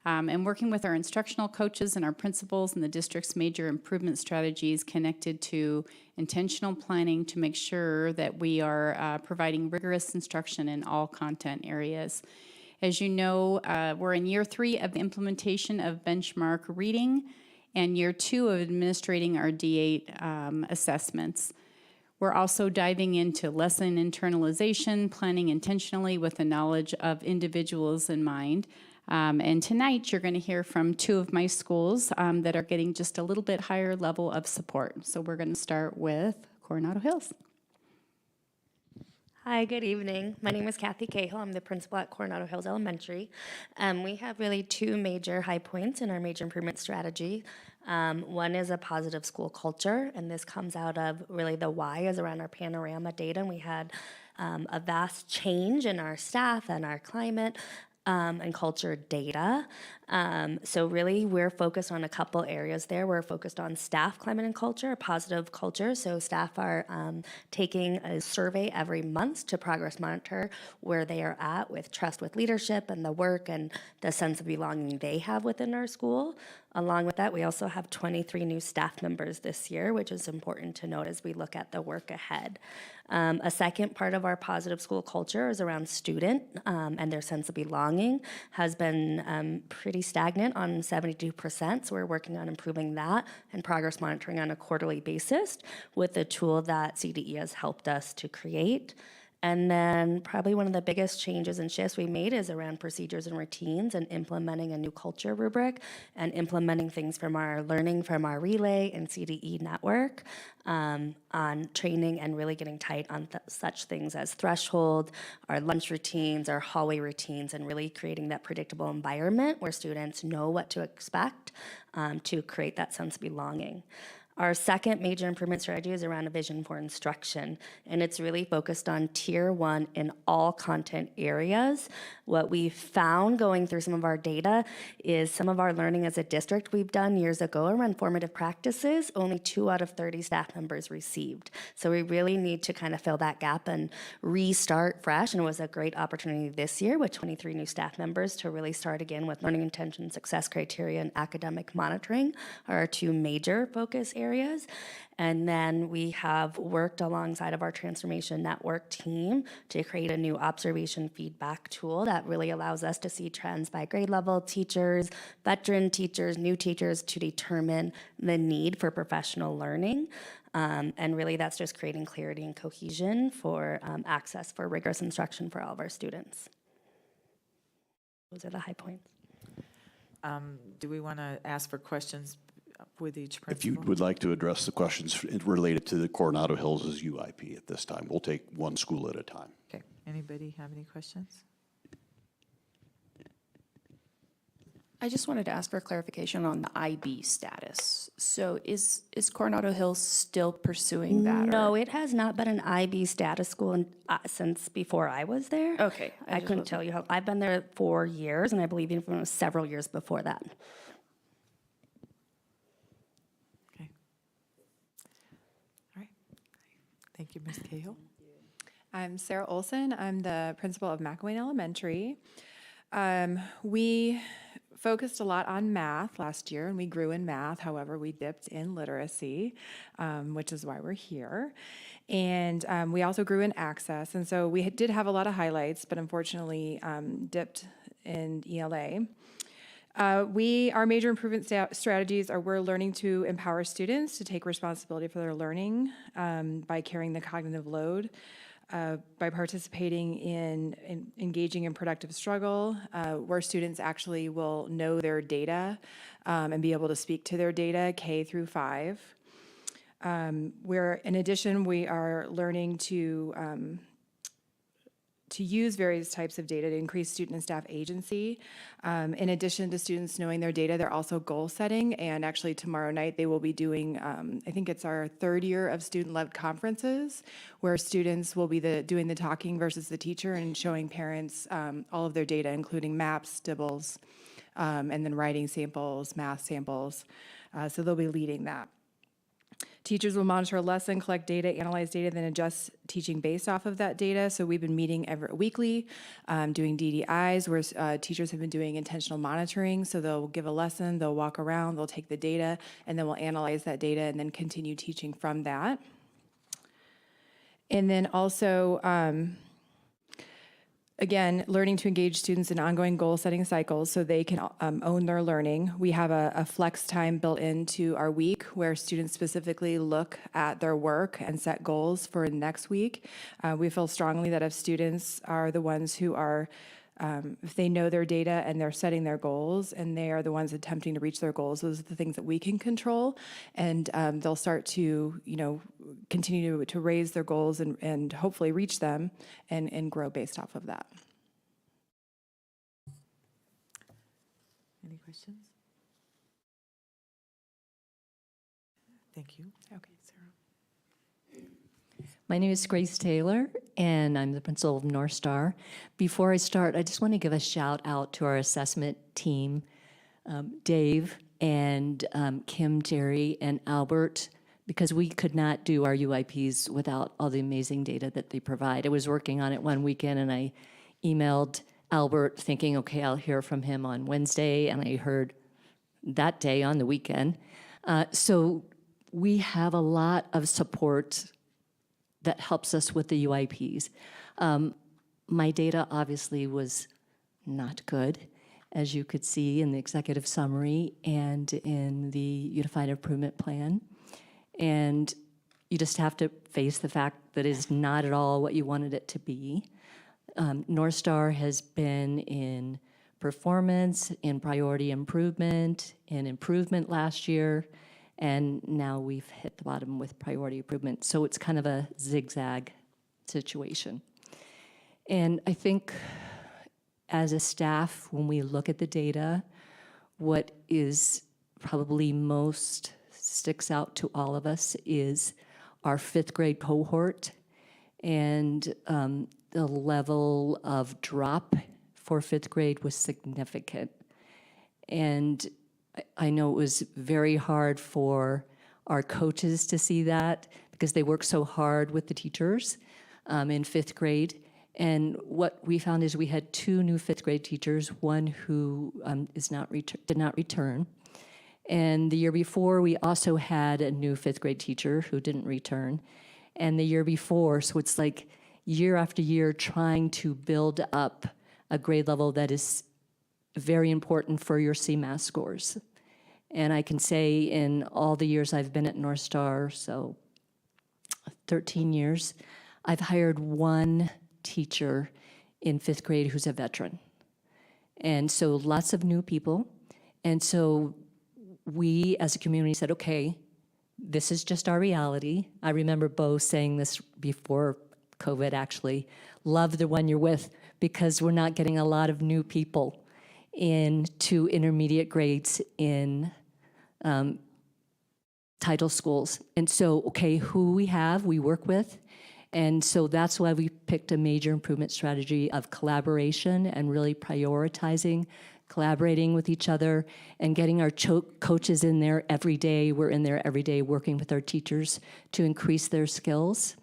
and working with our instructional coaches and our principals and the district's major improvement strategies connected to intentional planning to make sure that we are providing rigorous instruction in all content areas. As you know, we're in year 3 of the implementation of benchmark reading and year 2 of administrating our D8 assessments. We're also diving into lesson internalization, planning intentionally with the knowledge of individuals in mind. And tonight you're going to hear from 2 of my schools that are getting just a little bit higher level of support. So we're going to start with Coronado Hills. Hi, good evening. My name is Kathy Cahill. I'm the principal at Coronado Hills Elementary. We have really 2 major high points in our major improvement strategy. One is a positive school culture, and this comes out of really the why is around our panorama data. And we had a vast change in our staff and our climate and culture data. So really, we're focused on a couple areas there. We're focused on staff climate and culture, positive culture. So staff are taking a survey every month to progress monitor where they are at with trust with leadership and the work and the sense of belonging they have within our school. Along with that, we also have 23 new staff members this year, which is important to note as we look at the work ahead. A second part of our positive school culture is around student and their sense of belonging has been pretty stagnant on 72%, so we're working on improving that and progress monitoring on a quarterly basis with the tool that CDE has helped us to create. And then probably one of the biggest changes and shifts we made is around procedures and routines and implementing a new culture rubric and implementing things from our learning from our Relay and CDE network on training and really getting tight on such things as threshold, our lunch routines, our hallway routines, and really creating that predictable environment where students know what to expect to create that sense of belonging. Our second major improvement strategy is around a vision for instruction, and it's really focused on tier 1 in all content areas. What we found going through some of our data is some of our learning as a district we've done years ago around formative practices, only 2 out of 30 staff members received. So we really need to kind of fill that gap and restart fresh, and it was a great opportunity this year with 23 new staff members to really start again with learning intention, success criteria, and academic monitoring are our 2 major focus areas. And then we have worked alongside of our transformation network team to create a new observation feedback tool that really allows us to see trends by grade level, teachers, veteran teachers, new teachers to determine the need for professional learning. And really that's just creating clarity and cohesion for access for rigorous instruction for all of our students. Those are the high points. Do we want to ask for questions with each If principal? you would like to address the questions related to the Coronado Hills' UIP at this time, we'll take one school at a time. Okay, anybody have any questions? I just wanted to ask for clarification on the IB status. So is Coronado Hills still pursuing that? No, it has not been an IB status school since before I was there. Okay. I couldn't tell you how. I've been there 4 years, and I believe even several years before that. Okay. All right. Thank you, Ms. Cahill. I'm Sarah Olson. I'm the principal of McElwain Elementary. We focused a lot on math last year, and we grew in math. However, we dipped in literacy, which is why we're here. And we also grew in access. And so we did have a lot of highlights, but unfortunately dipped in ELA. Our major improvement strategies are we're learning to empower students to take responsibility for their learning by carrying the cognitive load. By participating in engaging in productive struggle, where students actually will know their data and be able to speak to their data, K through 5. Where, in addition, we are learning to use various types of data to increase student and staff agency. In addition to students knowing their data, they're also goal setting, and actually tomorrow night they will be doing, I think it's our 3rd year of student-led conferences, where students will be doing the talking versus the teacher and showing parents all of their data, including maps, DIBELS, and then writing samples, math samples. So they'll be leading that. Teachers will monitor a lesson, collect data, analyze data, then adjust teaching based off of that data. So we've been meeting weekly, doing DDIs, where teachers have been doing intentional monitoring. So they'll give a lesson, they'll walk around, they'll take the data, and then we'll analyze that data and then continue teaching from that. And then also, again, learning to engage students in ongoing goal-setting cycles so they can own their learning. We have a flex time built into our week where students specifically look at their work and set goals for next week. We feel strongly that if students are the ones who are, if they know their data and they're setting their goals and they are the ones attempting to reach their goals, those are the things that we can control. And they'll start to, continue to raise their goals and hopefully reach them and grow based off of that. Any questions? Thank you. Okay. Sarah. My name is Grace Taylor, and I'm the principal of North Star. Before I start, I just want to give a shout out to our assessment team. Dave and Kim, Jerry, and Albert, because we could not do our UIPs without all the amazing data that they provide. I was working on it one weekend and I emailed Albert thinking, okay, I'll hear from him on Wednesday, and I heard that day on the weekend. So we have a lot of support that helps us with the UIPs. My data obviously was not good, as you could see in the executive summary and in the Unified Improvement Plan. And you just have to face the fact that it's not at all what you wanted it to be. North Star has been in performance, in priority improvement, in improvement last year, and now we've hit the bottom with priority improvement. So it's kind of a zigzag situation. And I think as a staff, when we look at the data, what is probably most sticks out to all of us is our 5th grade cohort, and the level of drop for 5th grade was significant. And I know it was very hard for our coaches to see that because they work so hard with the teachers in 5th grade. And what we found is we had 2 new 5th grade teachers, one who did not return. And the year before, we also had a new 5th grade teacher who didn't return. And the year before, so it's like year after year trying to build up a grade level that is very important for your CMAS scores. And I can say in all the years I've been at North Star, so 13 years, I've hired 1 teacher in 5th grade who's a veteran. And so lots of new people. And so we as a community said, okay, this is just our reality. I remember Bo saying this before COVID actually, love the one you're with because we're not getting a lot of new people into intermediate grades in title schools. And so, okay, who we work with. And so that's why we picked a major improvement strategy of collaboration and really prioritizing, collaborating with each other and getting our coaches in there every day. We're in there every day working with our teachers to increase their skills.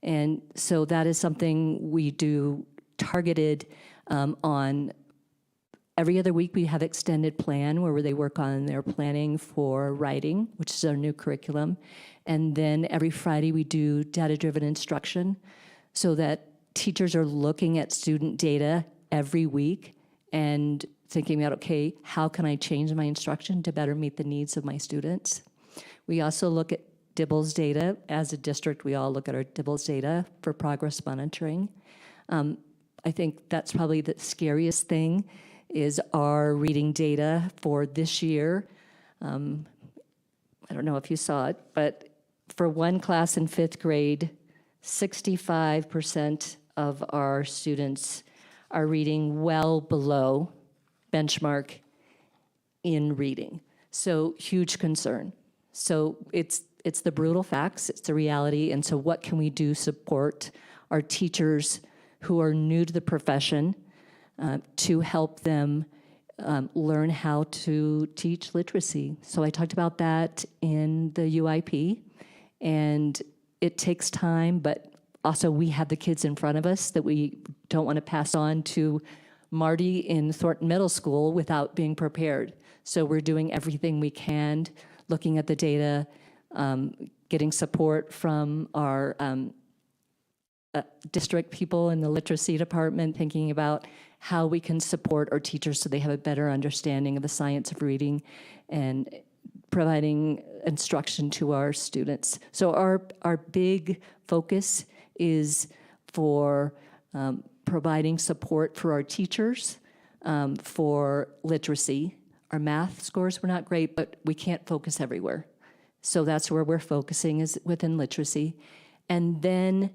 And so that is something we do targeted on. Every other week we have extended plan where they work on their planning for writing, which is our new curriculum. And then every Friday we do data-driven instruction so that teachers are looking at student data every week and thinking about, okay, how can I change my instruction to better meet the needs of my students? We also look at DIBELS data. As a district, we all look at our DIBELS data for progress monitoring. I think that's probably the scariest thing is our reading data for this year. I don't know if you saw it, but for one class in 5th grade, 65% of our students are reading well below benchmark in reading. So huge concern. So it's the brutal facts, it's the reality, and so what can we do to support our teachers who are new to the profession to help them learn how to teach literacy. So I talked about that in the UIP, and it takes time, but also we have the kids in front of us that we don't want to pass on to Marty in Thornton Middle School without being prepared. So we're doing everything we can, looking at the data, getting support from our district people in the literacy department, thinking about how we can support our teachers so they have a better understanding of the science of reading and providing instruction to our students. So our big focus is for providing support for our teachers for literacy. Our math scores were not great, but we can't focus everywhere. So that's where we're focusing is within literacy. And then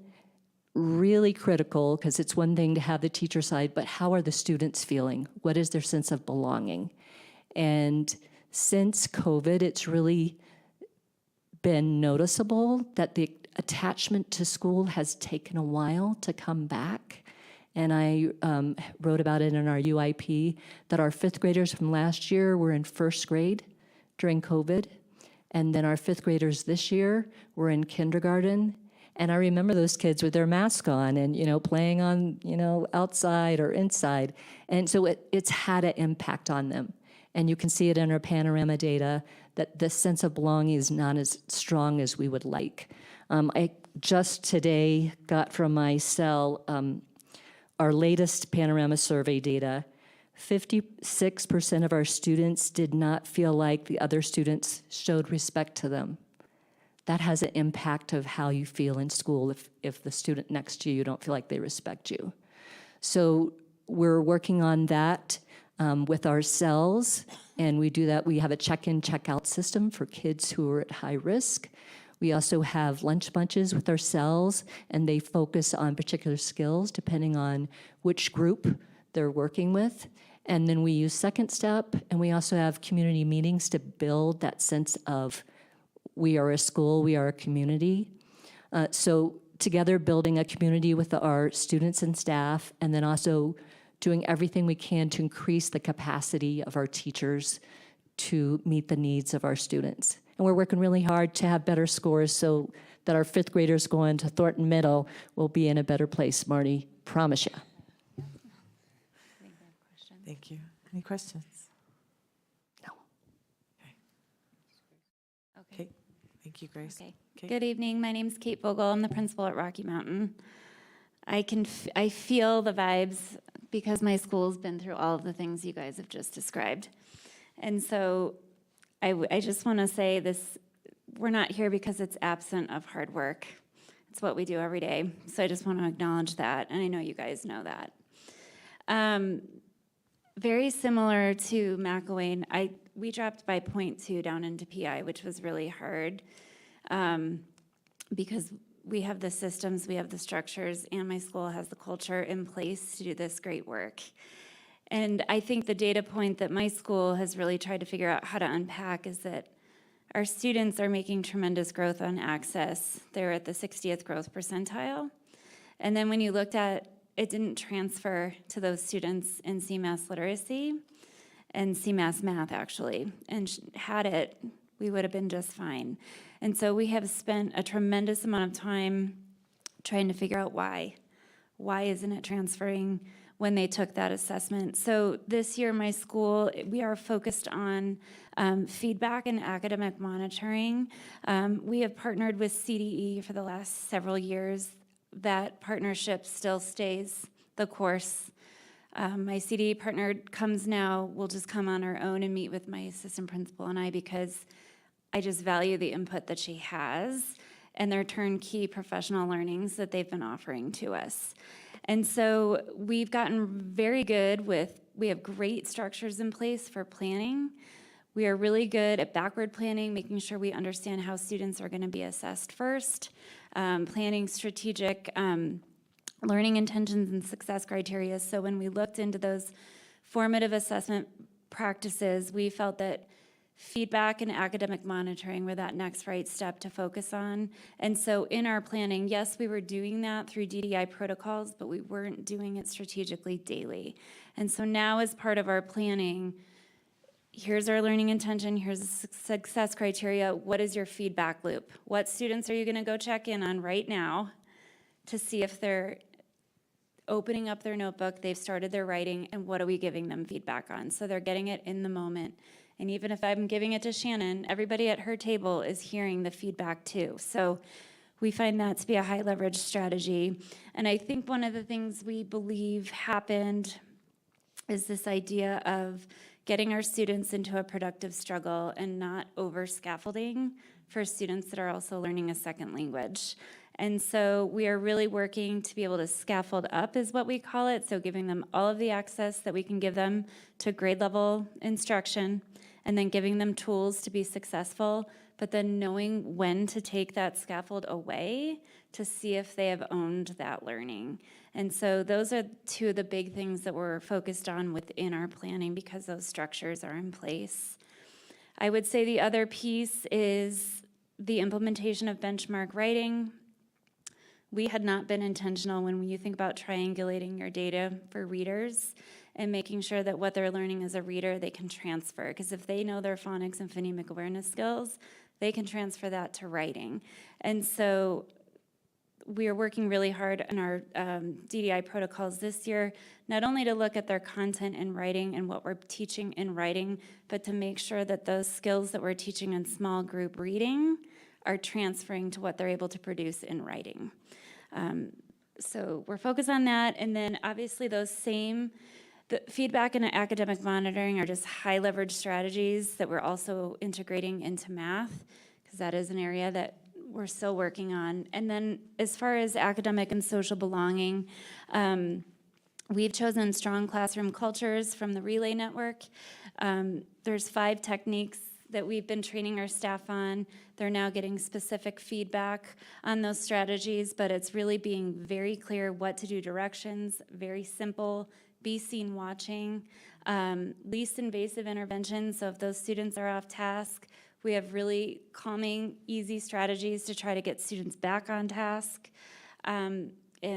really critical, because it's one thing to have the teacher side, but how are the students feeling? What is their sense of belonging? And since COVID, it's really been noticeable that the attachment to school has taken a while to come back. and I wrote about it in our UIP, that our fifth graders from last year were in first grade during COVID, and then our fifth graders this year were in kindergarten. And I remember those kids with their mask on and, playing on, outside or inside. And so it's had an impact on them. And you can see it in our panorama data that the sense of belonging is not as strong as we would like. I just today got from my cell our latest panorama survey data. 56% of our students did not feel like the other students showed respect to them. That has an impact of how you feel in school if the student next to you don't feel like they respect you. So we're working on that with our cells, and we do that. We have a check-in, check-out system for kids who are at high risk. We also have lunch bunches with our cells, and they focus on particular skills depending on which group they're working with. And then we use Second Step, and we also have community meetings to build that sense of we are a school, we are a community. So together building a community with our students and staff, and then also doing everything we can to increase the capacity of our teachers to meet the needs of our students. And we're working really hard to have better scores so that our fifth graders going to Thornton Middle will be in a better place, Marty, promise you. Thank you. Any questions? No. Okay. Thank you, Grace. Okay. Okay. Good evening. My name's Kate Vogel. I'm the principal at Rocky Mountain. I feel the vibes because my school's been through all of the things you guys have just described. And so I just want to say this, we're not here because it's absent of hard work. It's what we do every day. So I just want to acknowledge that, and I know you guys know that. Very similar to McElwain, we dropped by 0.2 down into PI, which was really hard because we have the systems, we have the structures, and my school has the culture in place to do this great work. And I think the data point that my school has really tried to figure out how to unpack is that our students are making tremendous growth on access. They're at the 60th growth percentile. And then when you looked at, it didn't transfer to those students in CMAS literacy and CMAS math, actually. And had it, we would have been just fine. And so we have spent a tremendous amount of time trying to figure out why. Why isn't it transferring when they took that assessment? So this year, my school, we are focused on feedback and academic monitoring. We have partnered with CDE for the last several years. That partnership still stays the course. My CDE partner comes now, will just come on her own and meet with my assistant principal and I, because I just value the input that she has and their turnkey professional learnings that they've been offering to us. And so we've gotten very good we have great structures in place for planning. We are really good at backward planning, making sure we understand how students are going to be assessed first, planning strategic learning intentions and success criteria. So when we looked into those formative assessment practices, we felt that feedback and academic monitoring were that next right step to focus on. And so in our planning, yes, we were doing that through DDI protocols, but we weren't doing it strategically daily. And so now as part of our planning, here's our learning intention, here's the success criteria, what is your feedback loop? What students are you gonna go check in on right now to see if they're opening up their notebook, they've started their writing, and what are we giving them feedback on? So they're getting it in the moment. And even if I'm giving it to Shannon, everybody at her table is hearing the feedback too. So we find that to be a high leverage strategy. And I think one of the things we believe happened is this idea of getting our students into a productive struggle and not over scaffolding for students that are also learning a second language. And so we are really working to be able to scaffold up, is what we call it. So giving them all of the access that we can give them to grade level instruction, and then giving them tools to be successful, but then knowing when to take that scaffold away to see if they have owned that learning. And so those are two of the big things that we're focused on within our planning, because those structures are in place. I would say the other piece is the implementation of benchmark writing. we had not been intentional when you think about triangulating your data for readers and making sure that what they're learning as a reader, they can transfer. Because if they know their phonics and phonemic awareness skills, they can transfer that to writing. And so we are working really hard in our DDI protocols this year, not only to look at their content in writing and what we're teaching in writing, but to make sure that those skills that we're teaching in small group reading are transferring to what they're able to produce in writing. So we're focused on that, and then obviously the feedback and academic monitoring are just high leverage strategies that we're also integrating into math, because that is an area that we're still working on. And then as far as academic and social belonging, we've chosen strong classroom cultures from the Relay Network. There's 5 techniques that we've been training our staff on. They're now getting specific feedback on those strategies, but it's really being very clear what to do directions, very simple, be seen watching, least invasive interventions. So if those students are off task, we have really calming, easy strategies to try to get students back on task, and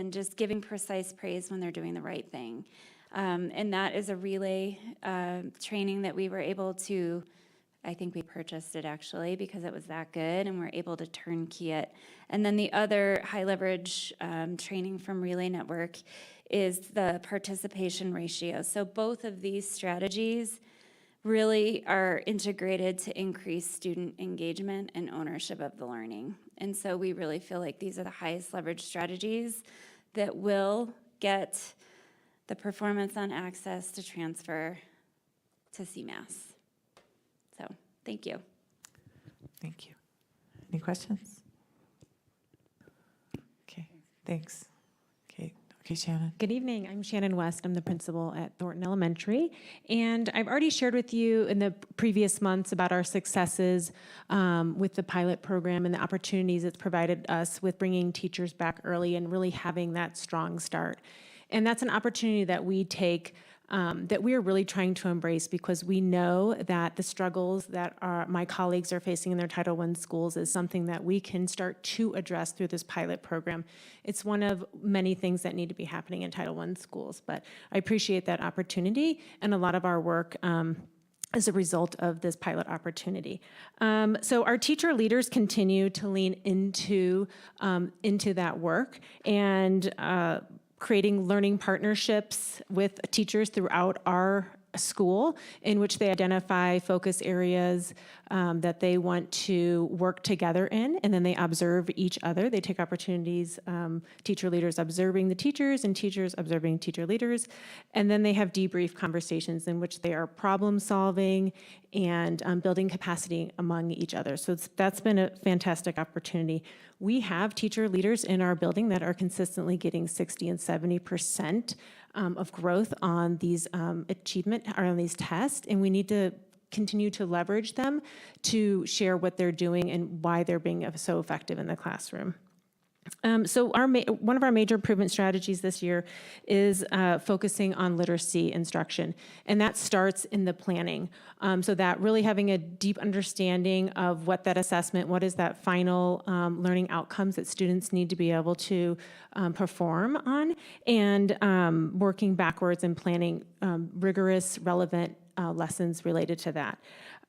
just giving precise praise when they're doing the right thing. And that is a Relay training that we were able to, I think we purchased it actually because it was that good, and we're able to turnkey it. And then the other high leverage training from Relay Network is the participation ratio. So both of these strategies really are integrated to increase student engagement and ownership of the learning. And so we really feel like these are the highest leverage strategies that will get the performance on access to transfer to CMAS. So, thank you. Thank you. Any questions? Okay, thanks. Okay, Shannon. Good evening. I'm Shannon West. I'm the principal at Thornton Elementary. And I've already shared with you in the previous months about our successes with the pilot program and the opportunities it's provided us with bringing teachers back early and really having that strong start. And that's an opportunity that we take, that we are really trying to embrace, because we know that the struggles that my colleagues are facing in their Title I schools is something that we can start to address through this pilot program. It's one of many things that need to be happening in Title I schools, but I appreciate that opportunity, and a lot of our work as a result of this pilot opportunity. So our teacher leaders continue to lean into that work, and creating learning partnerships with teachers throughout our school, in which they identify focus areas that they want to work together in, and then they observe each other. They take opportunities, teacher leaders observing the teachers and teachers observing teacher leaders, and then they have debrief conversations in which they are problem solving and building capacity among each other. So that's been a fantastic opportunity. We have teacher leaders in our building that are consistently getting 60 and 70% of growth on these achievement or on these tests, and we need to continue to leverage them to share what they're doing and why they're being so effective in the classroom. So one of our major improvement strategies this year is focusing on literacy instruction, and that starts in the planning. So that really having a deep understanding of what that assessment, what is that final learning outcomes that students need to be able to perform on, and working backwards and planning rigorous, relevant lessons related to that.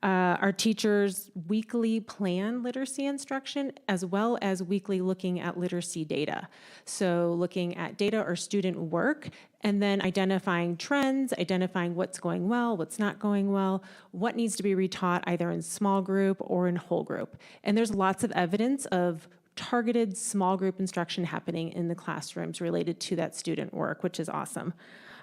Our teachers weekly plan literacy instruction, as well as weekly looking at literacy data. So looking at data or student work, and then identifying trends, identifying what's going well, what's not going well, what needs to be retaught either in small group or in whole group. And there's lots of evidence of targeted small group instruction happening in the classrooms related to that student work, which is awesome.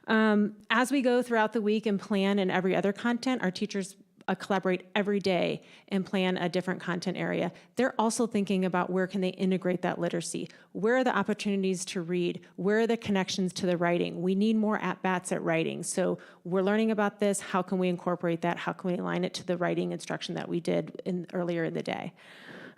As we go throughout the week and plan and every other content, our teachers collaborate every day and plan a different content area. They're also thinking about where can they integrate that literacy? Where are the opportunities to read? Where are the connections to the writing? We need more at-bats at writing. So we're learning about this. How can we incorporate that? How can we align it to the writing instruction that we did earlier in the day?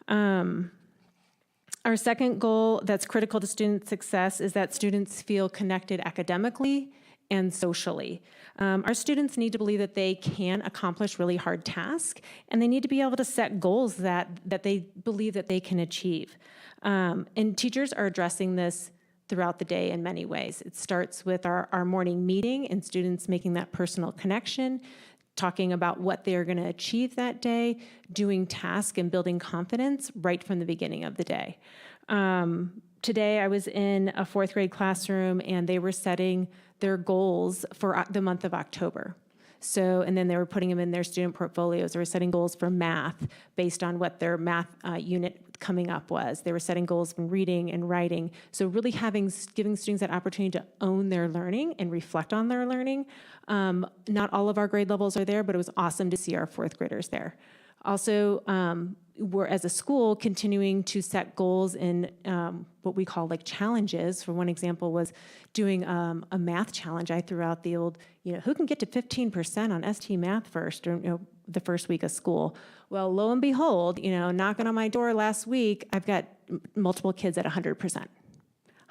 Our second goal that's critical to student success is that students feel connected academically and socially. Our students need to believe that they can accomplish really hard tasks, and they need to be able to set goals that they believe that they can achieve. And teachers are addressing this throughout the day in many ways. It starts with our morning meeting and students making that personal connection, talking about what they're going to achieve that day, doing tasks and building confidence right from the beginning of the day. Today I was in a fourth grade classroom and they were setting their goals for the month of October. So, and then they were putting them in their student portfolios. They were setting goals for math based on what their math unit coming up was. They were setting goals in reading and writing. So really giving students that opportunity to own their learning and reflect on their learning. Not all of our grade levels are there, but it was awesome to see our fourth graders there. Also, we're as a school continuing to set goals in what we call like challenges. For one example was doing a math challenge. I threw out the old, who can get to 15% on ST Math first, or the first week of school. Well, lo and behold, knocking on my door last week, I've got multiple kids at 100%.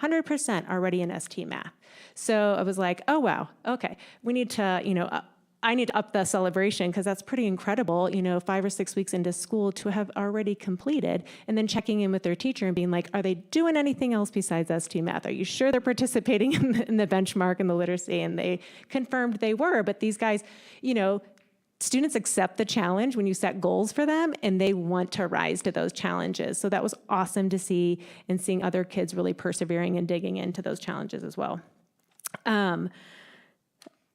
100% already in ST Math. So I was like, oh wow, okay, we need to, I need to up the celebration because that's pretty incredible, 5 or 6 weeks into school to have already completed, and then checking in with their teacher and being like, are they doing anything else besides ST Math? Are you sure they're participating in the benchmark and the literacy? And they confirmed they were, but these guys, students accept the challenge when you set goals for them, and they want to rise to those challenges. So that was awesome to see, and seeing other kids really persevering and digging into those challenges as well.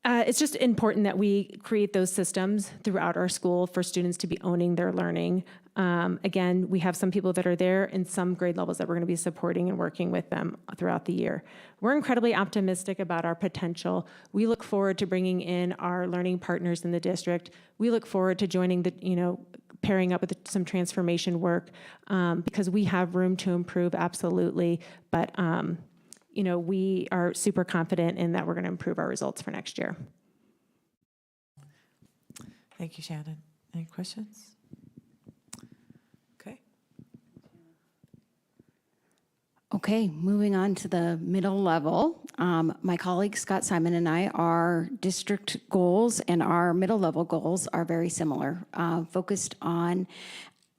It's just important that we create those systems throughout our school for students to be owning their learning. Again, we have some people that are there in some grade levels that we're going to be supporting and working with them throughout the year. We're incredibly optimistic about our potential. We look forward to bringing in our learning partners in the district. We look forward to joining the, pairing up with some transformation work because we have room to improve, absolutely. But we are super confident in that we're going to improve our results for next year. Thank you, Shannon. Any questions? Okay. Okay, moving on to the middle level. My colleague Scott Simon and I, our district goals and our middle level goals are very similar, focused on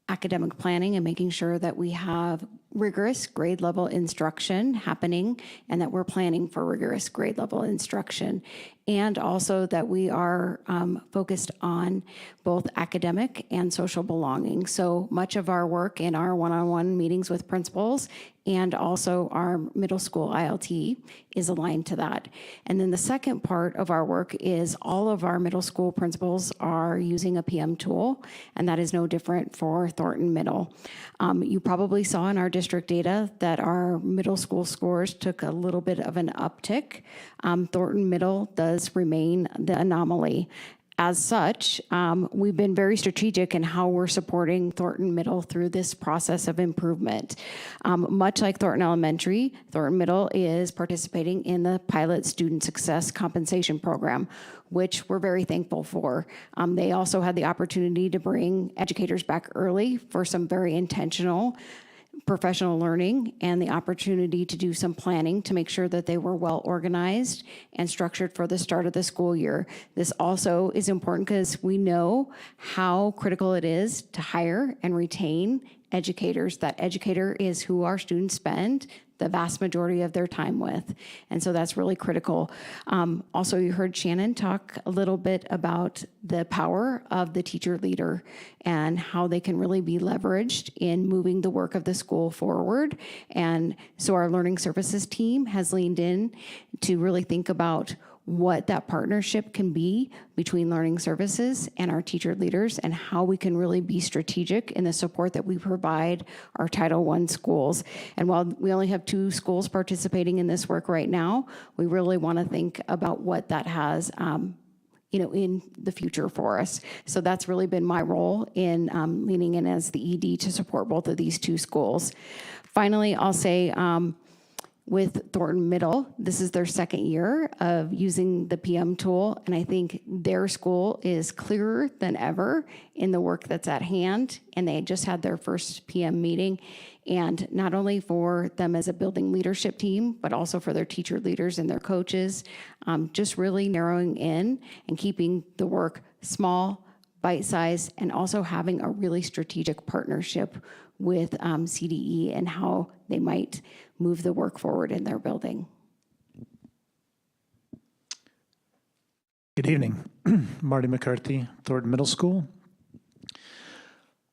academic planning and making sure that we have rigorous grade level instruction happening and that we're planning for rigorous grade level instruction, and also that we are focused on both academic and social belonging. So much of our work in our one-on-one meetings with principals and also our middle school ILT is aligned to that. And then the second part of our work is all of our middle school principals are using a PM tool, and that is no different for Thornton Middle. You probably saw in our district data that our middle school scores took a little bit of an uptick. Thornton Middle does remain the anomaly. As such, we've been very strategic in how we're supporting Thornton Middle through this process of improvement. Much like Thornton Elementary, Thornton Middle is participating in the Pilot Student Success Compensation Program, which we're very thankful for. They also had the opportunity to bring educators back early for some very intentional professional learning and the opportunity to do some planning to make sure that they were well organized and structured for the start of the school year. This also is important because we know how critical it is to hire and retain educators. That educator is who our students spend the vast majority of their time with. And so that's really critical. Also, you heard Shannon talk a little bit about the power of the teacher leader and how they can really be leveraged in moving the work of the school forward. And so our learning services team has leaned in to really think about what that partnership can be between learning services and our teacher leaders, and how we can really be strategic in the support that we provide our Title I schools. And while we only have 2 schools participating in this work right now, we really want to think about what that has in the future for us. So that's really been my role in leaning in as the ED to support both of these 2 schools. Finally, I'll say, with Thornton Middle. This is their second year of using the PM tool, and I think their school is clearer than ever in the work that's at hand, and they just had their first PM meeting. And not only for them as a building leadership team, but also for their teacher leaders and their coaches, just really narrowing in and keeping the work small, bite-sized, and also having a really strategic partnership with CDE and how they might move the work forward in their building. Good evening. Marty McCarthy, Thornton Middle School.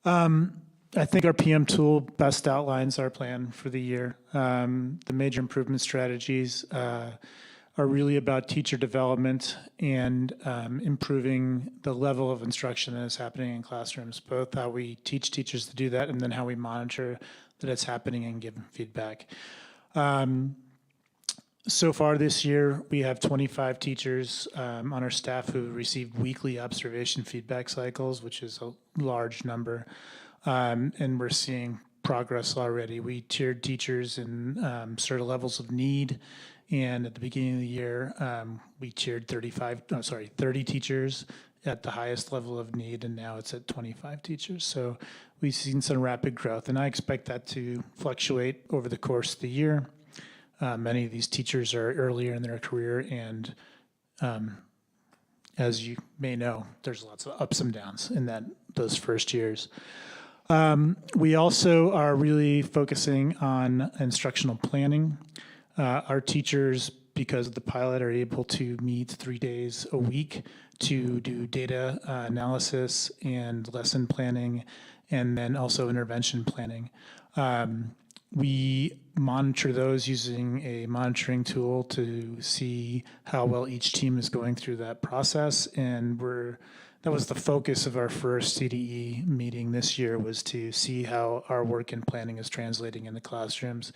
I think our PM tool best outlines our plan for the year. The major improvement strategies are really about teacher development and improving the level of instruction that is happening in classrooms, both how we teach teachers to do that and then how we monitor that it's happening and give feedback. So far this year, we have 25 teachers on our staff who received weekly observation feedback cycles, which is a large number, and we're seeing progress already. We tiered teachers in certain levels of need, and at the beginning of the year, we tiered 30 teachers at the highest level of need, and now it's at 25 teachers. So we've seen some rapid growth, and I expect that to fluctuate over the course of the year. Many of these teachers are earlier in their career, and as you may know, there's lots of ups and downs in those first years. We also are really focusing on instructional planning. Our teachers, because of the pilot, are able to meet 3 days a week to do data analysis and lesson planning, and then also intervention planning. We monitor those using a monitoring tool to see how well each team is going through that process, and that was the focus of our first CDE meeting this year, was to see how our work in planning is translating in the classrooms.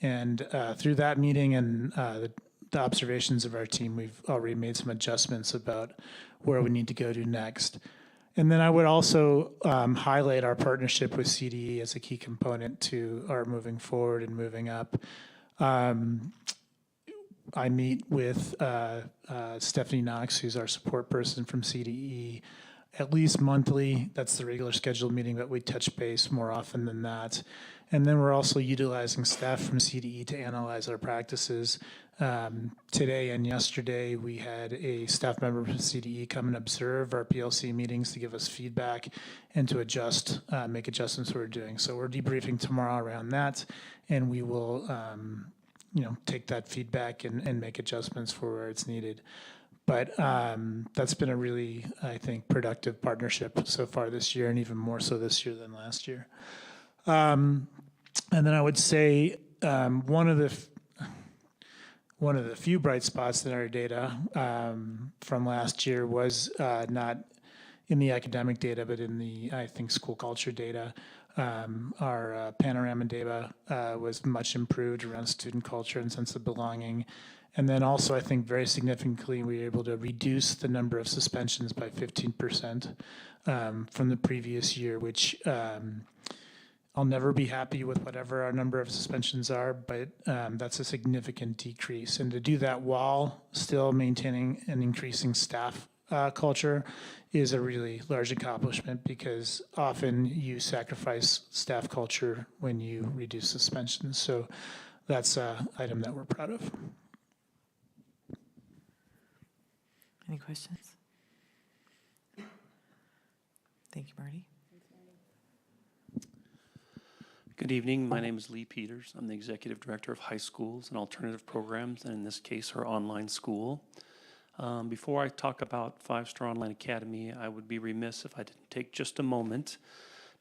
And through that meeting and the observations of our team, we've already made some adjustments about where we need to go to next. And then I would also highlight our partnership with CDE as a key component to our moving forward and moving up. I meet with Stephanie Knox, who's our support person from CDE, at least monthly. That's the regular scheduled meeting, but we touch base more often than that. And then we're also utilizing staff from CDE to analyze our practices. Today and yesterday, we had a staff member from CDE come and observe our PLC meetings to give us feedback and to make adjustments we're doing. So we're debriefing tomorrow around that, and we will take that feedback and make adjustments for where it's needed. But that's been a really, I think, productive partnership so far this year, and even more so this year than last year. And then I would say one of the few bright spots in our data from last year was not in the academic data, but in the, I think, school culture data. Our panorama data was much improved around student culture and sense of belonging. And then also, I think very significantly, we were able to reduce the number of suspensions by 15% from the previous year, which I'll never be happy with whatever our number of suspensions are, but that's a significant decrease. And to do that while still maintaining an increasing staff culture is a really large accomplishment, because often you sacrifice staff culture when you reduce suspensions. So that's an item that we're proud of. Any questions? Thank you, Marty. Good evening. My name is Lee Peters. I'm the Executive Director of High Schools and Alternative Programs, and in this case, our online school. Before I talk about Five Star Online Academy, I would be remiss if I didn't take just a moment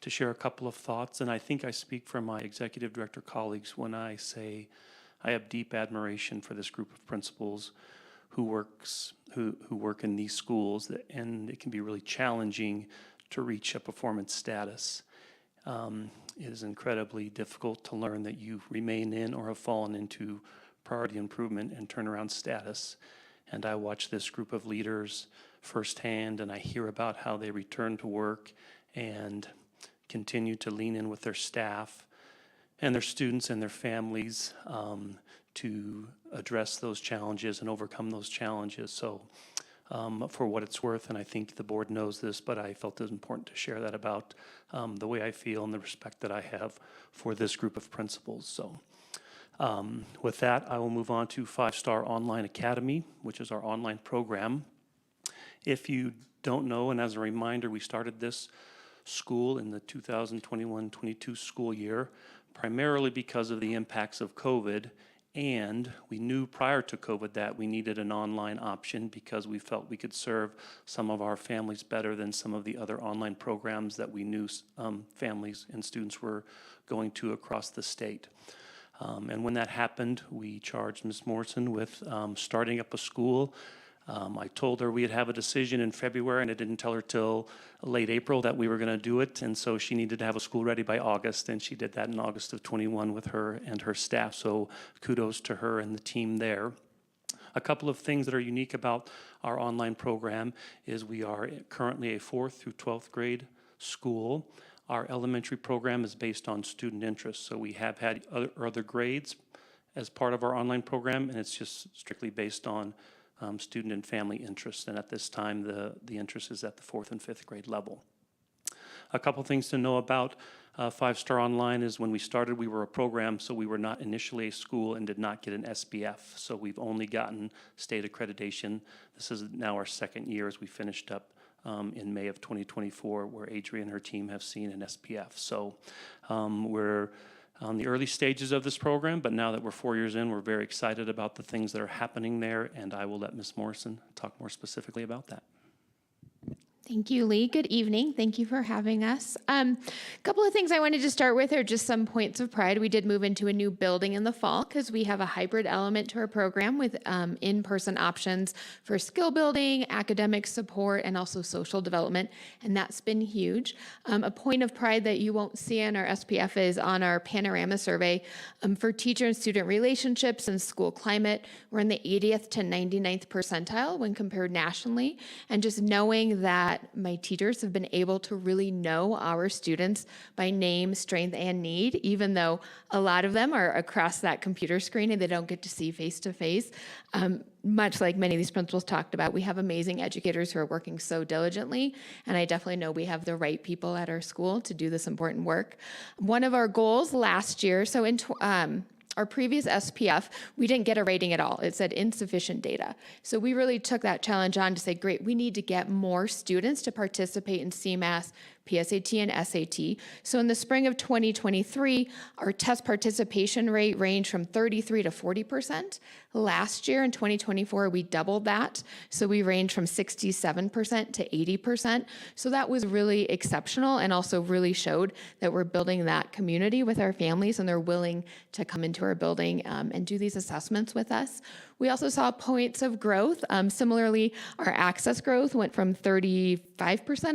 to share a couple of thoughts, and I think I speak for my Executive Director colleagues when I say I have deep admiration for this group of principals who work in these schools, and it can be really challenging to reach a performance status. It is incredibly difficult to learn that you remain in or have fallen into priority improvement and turnaround status. And I watch this group of leaders firsthand, and I hear about how they return to work and continue to lean in with their staff and their students and their families to address those challenges and overcome those challenges. So for what it's worth, and I think the board knows this, but I felt it was important to share that about the way I feel and the respect that I have for this group of principals. So with that, I will move on to 5-Star Online Academy, which is our online program. If you don't know, and as a reminder, we started this school in the 2021-22 school year, primarily because of the impacts of COVID. And we knew prior to COVID that we needed an online option because we felt we could serve some of our families better than some of the other online programs that we knew families and students were going to across the state. And when that happened, we charged Ms. Morrison with starting up a school. I told her we'd have a decision in February, and I didn't tell her till late April that we were going to do it, and so she needed to have a school ready by August, and she did that in August of 21 with her and her staff, so kudos to her and the team there. A couple of things that are unique about our online program is we are currently a 4th through 12th grade school. Our elementary program is based on student interest, so we have had other grades as part of our online program, and it's just strictly based on student and family interest, and at this time the interest is at the 4th and 5th grade level. A couple things to know about 5-Star Online is when we started we were a program, so we were not initially a school and did not get an SPF, so we've only gotten state accreditation. This is now our 2nd year as we finished up in May of 2024, where Adrienne and her team have seen an SPF. So we're on the early stages of this program, but now that we're 4 years in, we're very excited about the things that are happening there, and I will let Ms. Morrison talk more specifically about that. Thank you, Lee. Good evening. Thank you for having us. A couple of things I wanted to start with are just some points of pride. We did move into a new building in the fall because we have a hybrid element to our program with in-person options for skill building, academic support, and also social development, and that's been huge. A point of pride that you won't see in our SPF is on our Panorama survey for teacher and student relationships and school climate. We're in the 80th to 99th percentile when compared nationally, and just knowing that my teachers have been able to really know our students by name, strength, and need, even though a lot of them are across that computer screen and they don't get to see face to face. Much like many of these principals talked about, we have amazing educators who are working so diligently, and I definitely know we have the right people at our school to do this important work. One of our goals last year, so in our previous SPF, we didn't get a rating at all. It said insufficient data. So we really took that challenge on to say, great, we need to get more students to participate in CMAS, PSAT, and SAT. So in the spring of 2023, our test participation rate ranged from 33 to 40%. Last year in 2024, we doubled that. So we ranged from 67% to 80%. So that was really exceptional and also really showed that we're building that community with our families and they're willing to come into our building and do these assessments with us. We also saw points of growth. Similarly, our access growth went from 35%,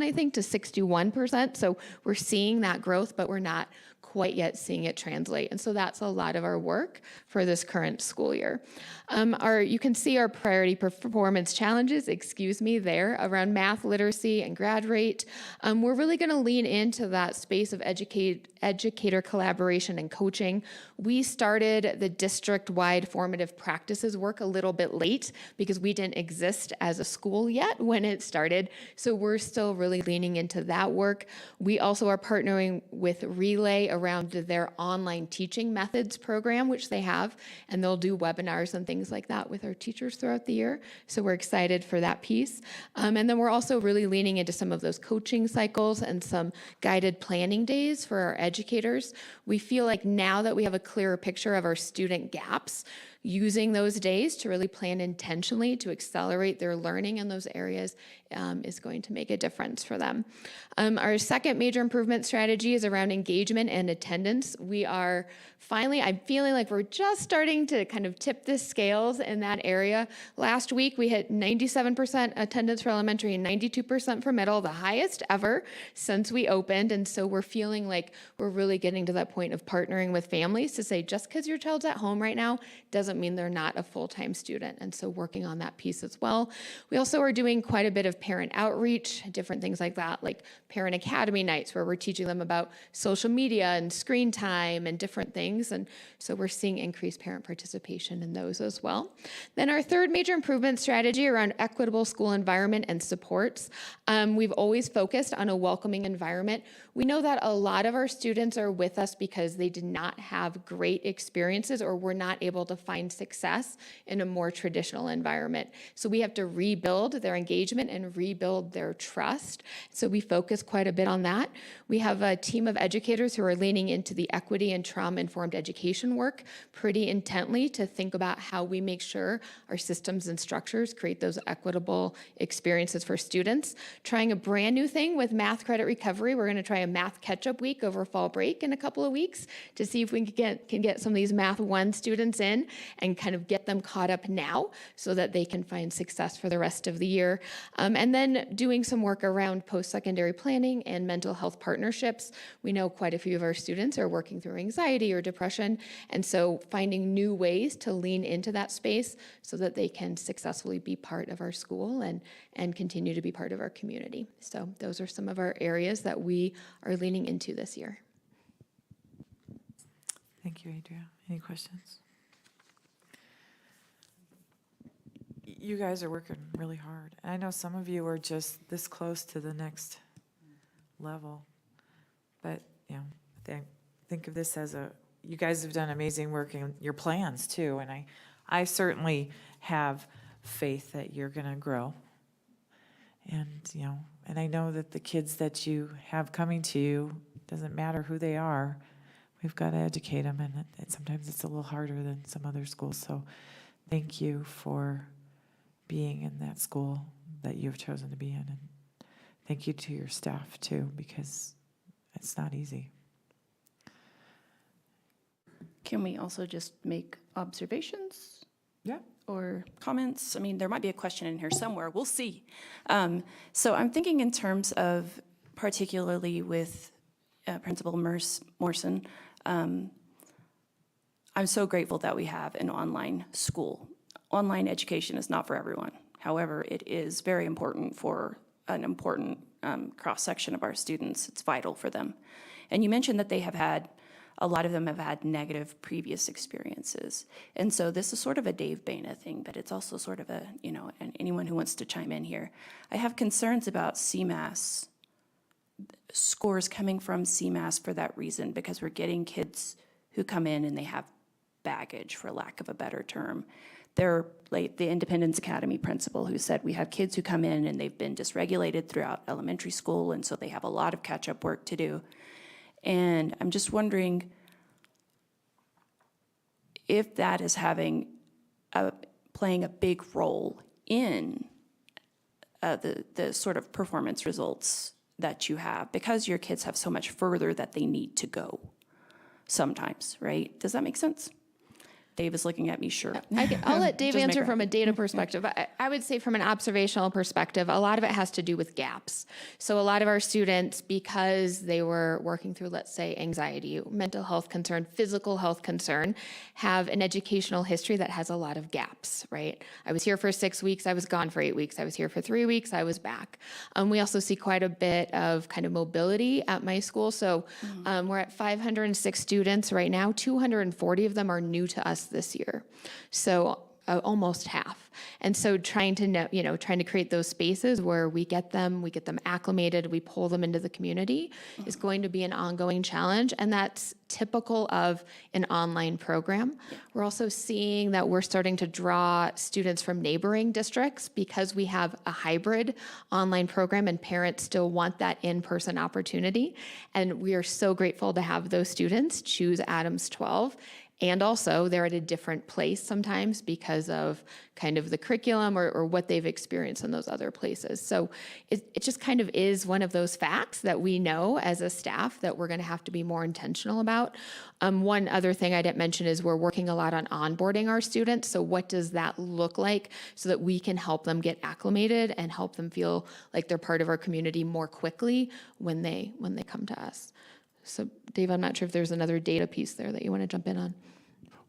I think, to 61%. So we're seeing that growth, but we're not quite yet seeing it translate. And so that's a lot of our work for this current school year. You can see our priority performance challenges, there around math, literacy, and grad rate. We're really going to lean into that space of educator collaboration and coaching. We started the district-wide formative practices work a little bit late because we didn't exist as a school yet when it started. So we're still really leaning into that work. We also are partnering with Relay around their online teaching methods program, which they have, and they'll do webinars and things like that with our teachers throughout the year. So we're excited for that piece. And then we're also really leaning into some of those coaching cycles and some guided planning days for our educators. We feel like now that we have a clearer picture of our student gaps, using those days to really plan intentionally to accelerate their learning in those areas is going to make a difference for them. Our second major improvement strategy is around engagement and attendance. We are finally, I'm feeling like we're just starting to kind of tip the scales in that area. Last week, we hit 97% attendance for elementary and 92% for middle, the highest ever since we opened. And so we're feeling like we're really getting to that point of partnering with families to say, just because your child's at home right now doesn't doesn't mean they're not a full-time student. And so working on that piece as well. We also are doing quite a bit of parent outreach, different things like that, like parent academy nights where we're teaching them about social media and screen time and different things. And so we're seeing increased parent participation in those as well. Then our third major improvement strategy around equitable school environment and supports. We've always focused on a welcoming environment. We know that a lot of our students are with us because they did not have great experiences or were not able to find success in a more traditional environment. So we have to rebuild their engagement and rebuild their trust. So we focus quite a bit on that. We have a team of educators who are leaning into the equity and trauma-informed education work pretty intently to think about how we make sure our systems and structures create those equitable experiences for students. Trying a brand new thing with math credit recovery. We're going to try a math catch-up week over fall break in a couple of weeks to see if we can get some of these Math 1 students in and kind of get them caught up now so that they can find success for the rest of the year. And then doing some work around post-secondary planning and mental health partnerships. We know quite a few of our students are working through anxiety or depression, and so finding new ways to lean into that space so that they can successfully be part of our school and continue to be part of our community. So those are some of our areas that we are leaning into this year. Thank you, Adria. Any questions? You guys are working really hard. I know some of you are just this close to the next level, but think of this as you guys have done amazing work in your plans too, and I certainly have faith that you're going to grow. And I know that the kids that you have coming to you, doesn't matter who they are, we've got to educate them, and sometimes it's a little harder than some other schools. So thank you for being in that school that you've chosen to be in, and thank you to your staff too, because it's not easy. Can we also just make observations? Yeah. Or comments? I mean, there might be a question in here somewhere. We'll see. So I'm thinking in terms of, particularly with Principal Morrison, I'm so grateful that we have an online school. Online education is not for everyone. However, it is very important for an important cross-section of our students. It's vital for them. And you mentioned that a lot of them have had negative previous experiences. And so this is sort of a Dave Baina thing, but it's also sort of and anyone who wants to chime in here. I have concerns about CMAS, scores coming from CMAS for that reason, because we're getting kids who come in and they have baggage, for lack of a better term. They're like the Independence Academy principal who said we have kids who come in and they've been dysregulated throughout elementary school, and so they have a lot of catch-up work to do. And I'm just wondering if that is playing a big role in the sort of performance results that you have, because your kids have so much further that they need to go sometimes, right? Does that make sense? Dave is looking at me, sure. I'll let Dave Just make answer her- from a data perspective. I would say from an observational perspective, a lot of it has to do with gaps. So a lot of our students, because they were working through, let's say, anxiety, mental health concern, physical health concern, have an educational history that has a lot of gaps, right? I was here for 6 weeks, I was gone for 8 weeks, I was here for 3 weeks, I was back. We also see quite a bit of kind of mobility at my school. So we're at 506 students right now. 240 of them are new to us this year. So almost half. And so trying to create those spaces where we get them acclimated, we pull them into the community is going to be an ongoing challenge. And that's typical of an online program. We're also seeing that we're starting to draw students from neighboring districts because we have a hybrid online program and parents still want that in-person opportunity. And we are so grateful to have those students choose Adams 12. And also, they're at a different place sometimes because of kind of the curriculum or what they've experienced in those other places. So it just kind of is one of those facts that we know as a staff that we're going to have to be more intentional about. One other thing I didn't mention is we're working a lot on onboarding our students. So what does that look like so that we can help them get acclimated and help them feel like they're part of our community more quickly when they come to us. So Dave, I'm not sure if there's another data piece there that you want to jump in on.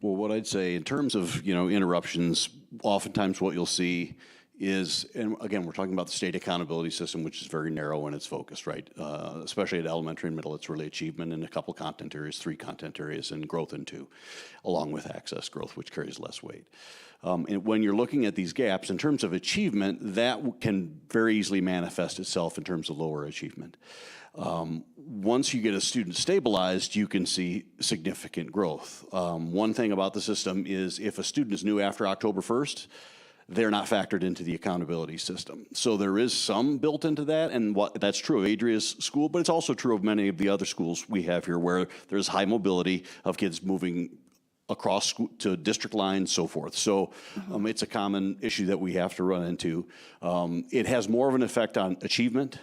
Well, what I'd say in terms of, interruptions, oftentimes what you'll see is, and again, we're talking about the state accountability system, which is very narrow in its focus, right? Especially at elementary and middle, it's really achievement in a couple content areas, 3 content areas, and growth in 2, along with access growth, which carries less weight. And when you're looking at these gaps, in terms of achievement, that can very easily manifest itself in terms of lower achievement. Once you get a student stabilized, you can see significant growth. One thing about the system is if a student is new after October 1st, they're not factored into the accountability system. So there is some built into that, and that's true of Adria's school, but it's also true of many of the other schools we have here where there's high mobility of kids moving across school to district lines, so forth. So it's a common issue that we have to run into. It has more of an effect on achievement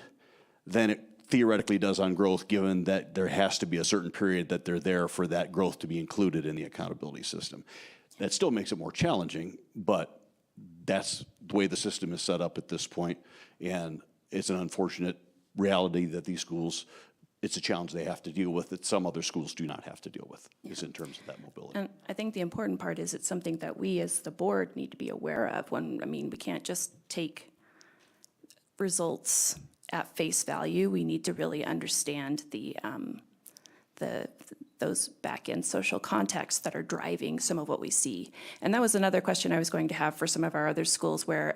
than it theoretically does on growth, given that there has to be a certain period that they're there for that growth to be included in the accountability system. That still makes it more challenging, but that's the way the system is set up at this point, and it's an unfortunate reality that these schools, it's a challenge they have to deal with that some other schools do not have to deal with, is in terms of that mobility. And I think the important part is it's something that we as the board need to be aware of we can't just take results at face value. We need to really understand those back-end social contexts that are driving some of what we see. And that was another question I was going to have for some of our other schools where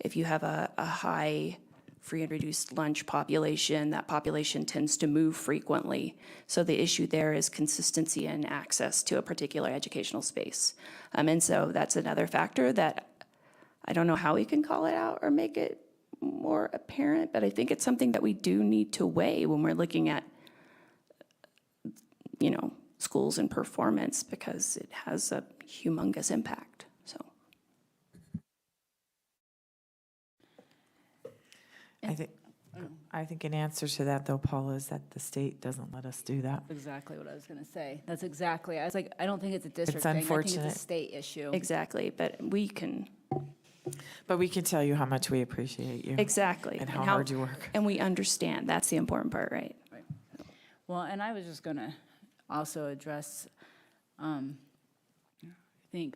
if you have a high free and reduced lunch population, that population tends to move frequently. So the issue there is consistency and access to a particular educational space. And so that's another factor that I don't know how we can call it out or make it more apparent, but I think it's something that we do need to weigh when we're looking at schools and performance, because it has a humongous impact. So I think an answer to that, though, Paula, is that the state doesn't let us do that. Exactly what I was going to say. That's exactly, I was like, I don't think it's a district It's thing. I think unfortunate. it's a state issue. exactly, but we can tell you how much we appreciate you. exactly And how hard you work. and we understand. That's the important part, right? Well, and I was just going to also address, I think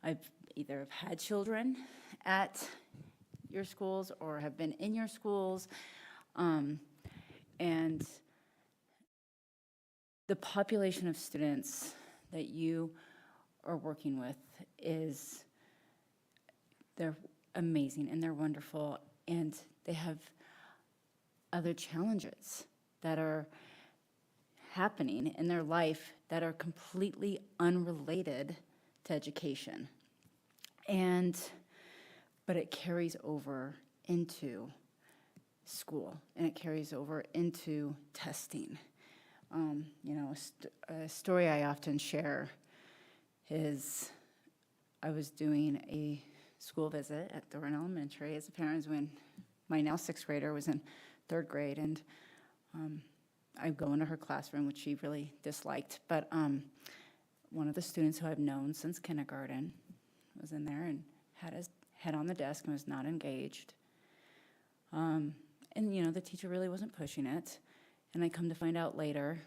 I've either had children at your schools or have been in your schools, and the population of students that you are working with they're amazing and they're wonderful, and they have other challenges that are happening in their life that are completely unrelated to education. But it carries over into school, and it carries over into testing. A story I often share is I was doing a school visit at Thorne Elementary as a parent when my now 6th grader was in 3rd grade, and I go into her classroom, which she really disliked, but one of the students who I've known since kindergarten was in there and had his head on the desk and was not engaged. And the teacher really wasn't pushing it. And I come to find out later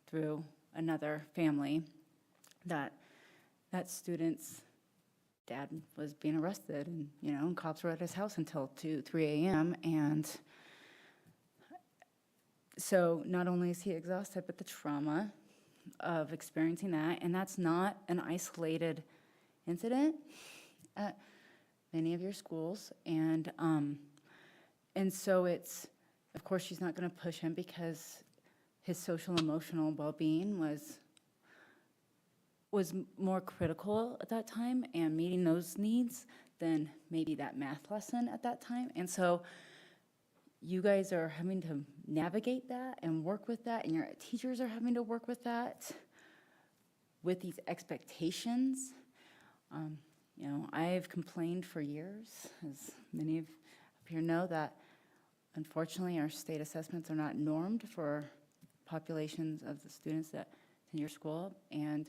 through another family that student's dad was being arrested, and cops were at his house until 2, 3 a.m. And so not only is he exhausted, but the trauma of experiencing that, and that's not an isolated incident at many of your schools, and so it's, of course, she's not going to push him because his social emotional well-being was more critical at that time and meeting those needs than maybe that math lesson at that time. And so you guys are having to navigate that and work with that, and your teachers are having to work with that, with these expectations. I've complained for years, as many of you know, that unfortunately our state assessments are not normed for populations of the students that in your school, and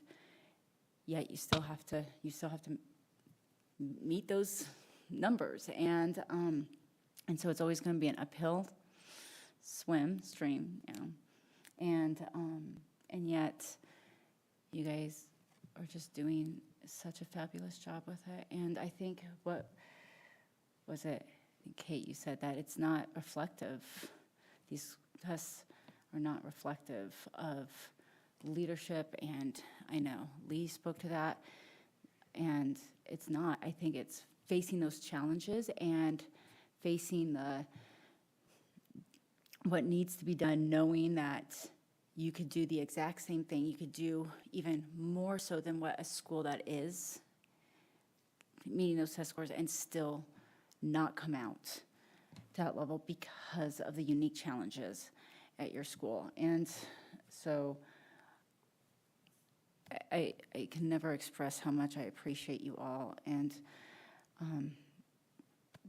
yet you still have to meet those numbers, and so it's always going to be an uphill stream, and yet, You guys are just doing such a fabulous job with it. And I think, what was it, Kate, you said that it's not reflective. These tests are not reflective of leadership, and I know Lee spoke to that, and it's not. I think it's facing those challenges and facing what needs to be done, knowing that you could do the exact same thing. You could do even more so than what a school that is, meeting those test scores, and still not come out to that level because of the unique challenges at your school. And so I can never express how much I appreciate you all, and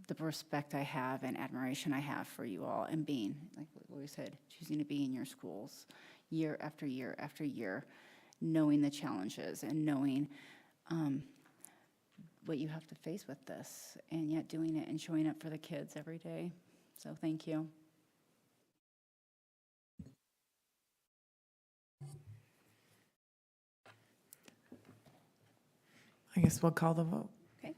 the respect I have and admiration I have for you all, and being, like what we said, choosing to be in your schools year after year after year, knowing the challenges and knowing what you have to face with this, and yet doing it and showing up for the kids every day. So thank you. I guess we'll call the vote. Okay.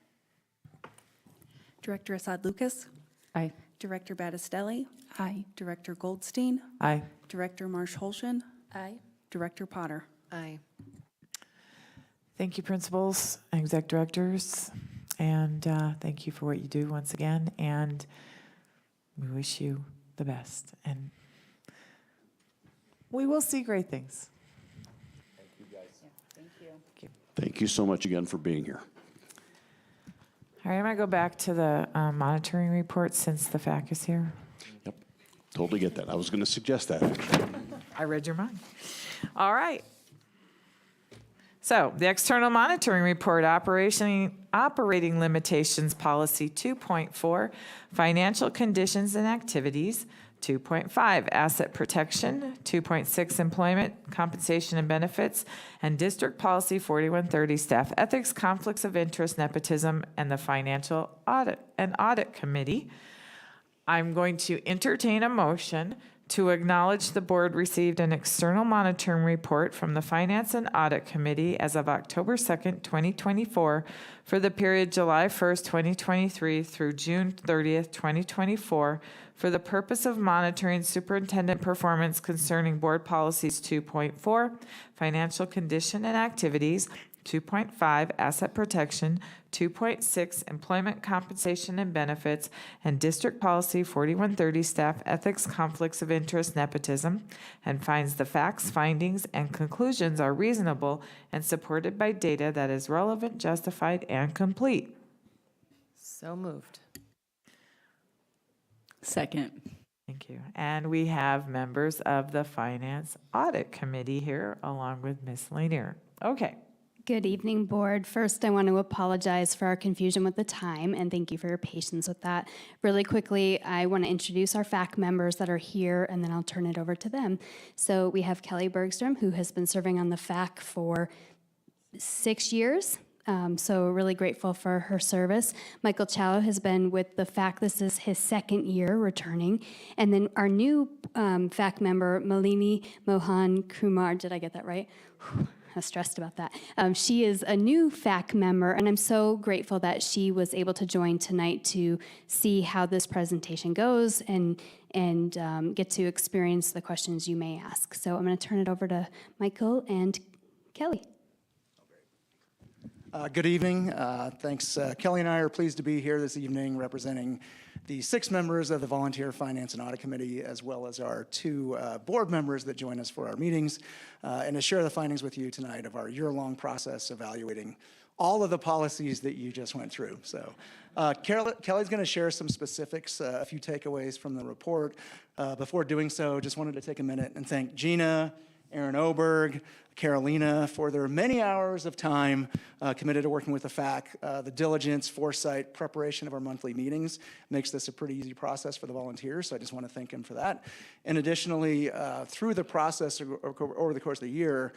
Director Assad Lucas. Aye. Director Battistelli. Aye. Director Goldstein. Aye. Director Marsh-Holshen. Aye. Director Potter. Aye. Thank you, principals and exec directors, and thank you for what you do once again, and we wish you the best, and we will see great things. Thank you. Thank you so much again for being here. All right, I'm going to go back to the monitoring report since the FAC is here. Yep, totally get that. I was going to suggest that, actually. I read your mind. All right. So the external monitoring report, operating limitations policy 2.4, financial conditions and activities, 2.5, asset protection, 2.6, employment, compensation and benefits, and district policy 4130, staff ethics, conflicts of interest, nepotism, and the financial audit committee. I'm going to entertain a motion to acknowledge the board received an external monitoring report from the Finance and Audit Committee as of October 2nd, 2024, for the period July 1st, 2023 through June 30th, 2024, for the purpose of monitoring superintendent performance concerning board policies 2.4, financial condition and activities, 2.5, asset protection, 2.6, employment compensation and benefits, and district policy 4130, staff ethics, conflicts of interest, nepotism, and finds the facts, findings, and conclusions are reasonable and supported by data that is relevant, justified, and complete. So moved. Second. Thank you. And we have members of the Finance Audit Committee here, along with Ms. Lanier. Okay. Good evening, board. First, I want to apologize for our confusion with the time, and thank you for your patience with that. Really quickly, I want to introduce our FAC members that are here, and then I'll turn it over to them. So we have Kelly Bergstrom, who has been serving on the FAC for 6 years. So really grateful for her service. Michael Chow has been with the FAC. This is his second year returning. And then our new FAC member, Malini Mohan Kumar, did I get that right? I was stressed about that. She is a new FAC member, and I'm so grateful that she was able to join tonight to see how this presentation goes and get to experience the questions you may ask. So I'm going to turn it over to Michael and Kelly. Good evening. Thanks. Kelly and I are pleased to be here this evening representing the 6 members of the Volunteer Finance and Audit Committee, as well as our 2 board members that join us for our meetings, and to share the findings with you tonight of our year-long process evaluating all of the policies that you just went through. So Kelly's going to share some specifics, a few takeaways from the report. Before doing so, just wanted to take a minute and thank Gina, Aaron Oberg, Carolina for their many hours of time committed to working with the FAC. The diligence, foresight, preparation of our monthly meetings makes this a pretty easy process for the volunteers, so I just want to thank them for that. And additionally, through the process over the course of the year,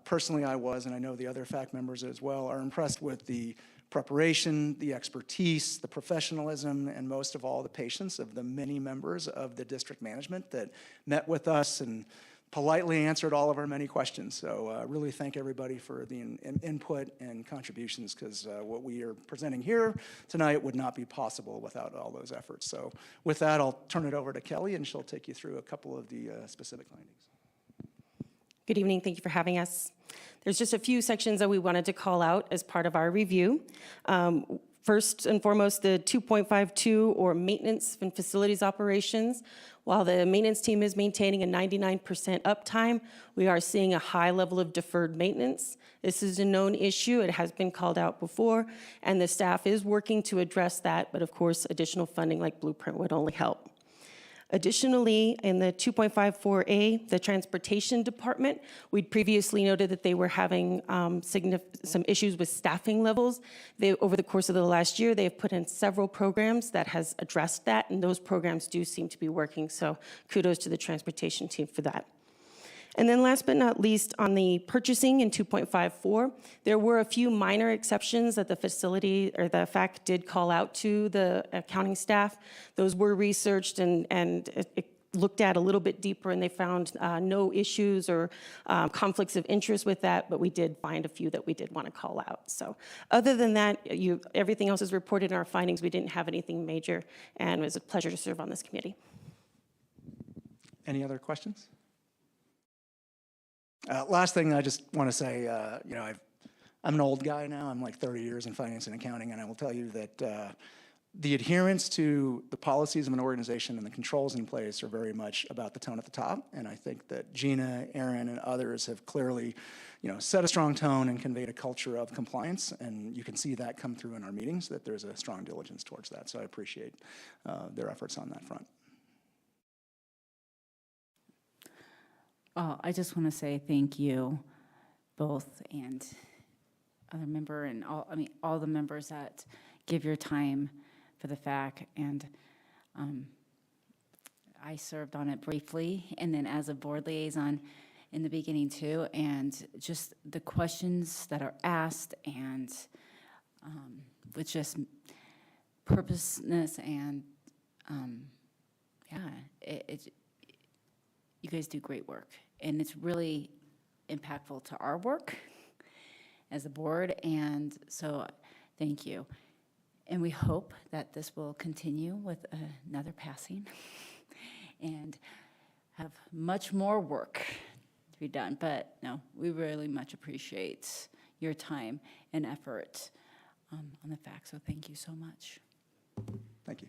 personally I was, and I know the other FAC members as well, are impressed with the preparation, the expertise, the professionalism, and most of all, the patience of the many members of the district management that met with us and politely answered all of our many questions. So really thank everybody for the input and contributions, because what we are presenting here tonight would not be possible without all those efforts. So with that, I'll turn it over to Kelly, and she'll take you through a couple of the specific findings. Good evening. Thank you for having us. There's just a few sections that we wanted to call out as part of our review. First and foremost, the 2.52, or maintenance and facilities operations. While the maintenance team is maintaining a 99% uptime, we are seeing a high level of deferred maintenance. This is a known issue. It has been called out before, and the staff is working to address that, but of course, additional funding like Blueprint would only help. Additionally, in the 2.54A, the transportation department, we'd previously noted that they were having some issues with staffing levels. Over the course of the last year, they have put in several programs that has addressed that, and those programs do seem to be working, so kudos to the transportation team for that. And then last but not least, on the purchasing in 2.54, there were a few minor exceptions that the facility or the FAC did call out to the accounting staff. Those were researched and it looked at a little bit deeper, and they found no issues or conflicts of interest with that, but we did find a few that we did want to call out. So other than that, everything else is reported in our findings. We didn't have anything major, and it was a pleasure to serve on this committee. Any other questions? Last thing I just want to say, I'm an old guy now. I'm like 30 years in finance and accounting, and I will tell you that the adherence to the policies of an organization and the controls in place are very much about the tone at the top. And I think that Gina, Aaron, and others have clearly, set a strong tone and conveyed a culture of compliance. And you can see that come through in our meetings, that there's a strong diligence towards that. So I appreciate their efforts on that front. I just want to say thank you both, and other member, and all the members that give your time for the FAC. And I served on it briefly, and then as a board liaison in the beginning too, and just the questions that are asked, and with just purposeness, and you guys do great work, and it's really impactful to our work as a board, and so thank you. And we hope that this will continue with another passing and have much more work to be done. But no, we really much appreciate your time and effort on the FAC, so thank you so much. Thank you.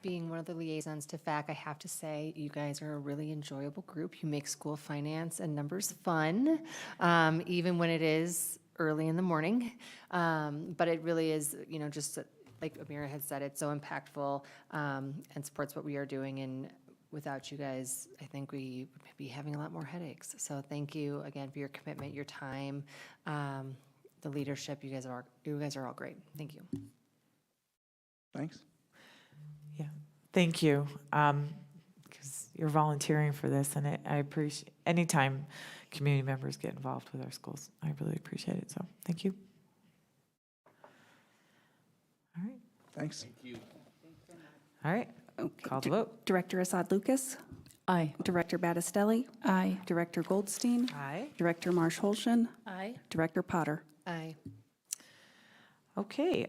Being one of the liaisons to FAC, I have to say, you guys are a really enjoyable group. You make school finance and numbers fun, even when it is early in the morning. But it really is, just like Amira had said, it's so impactful and supports what we are doing. And without you guys, I think we would be having a lot more headaches. So thank you again for your commitment, your time, the leadership. You guys are all great. Thank you. Thanks. Yeah, thank you, because you're volunteering for this, and I appreciate anytime community members get involved with our schools. I really appreciate it, so thank you. All right. Thanks. Thank you. All right, call the vote. Director Assad Lucas. Aye. Director Battistelli. Aye. Director Goldstein. Aye. Director Marsh-Holshen. Aye. Director Potter. Aye. Okay,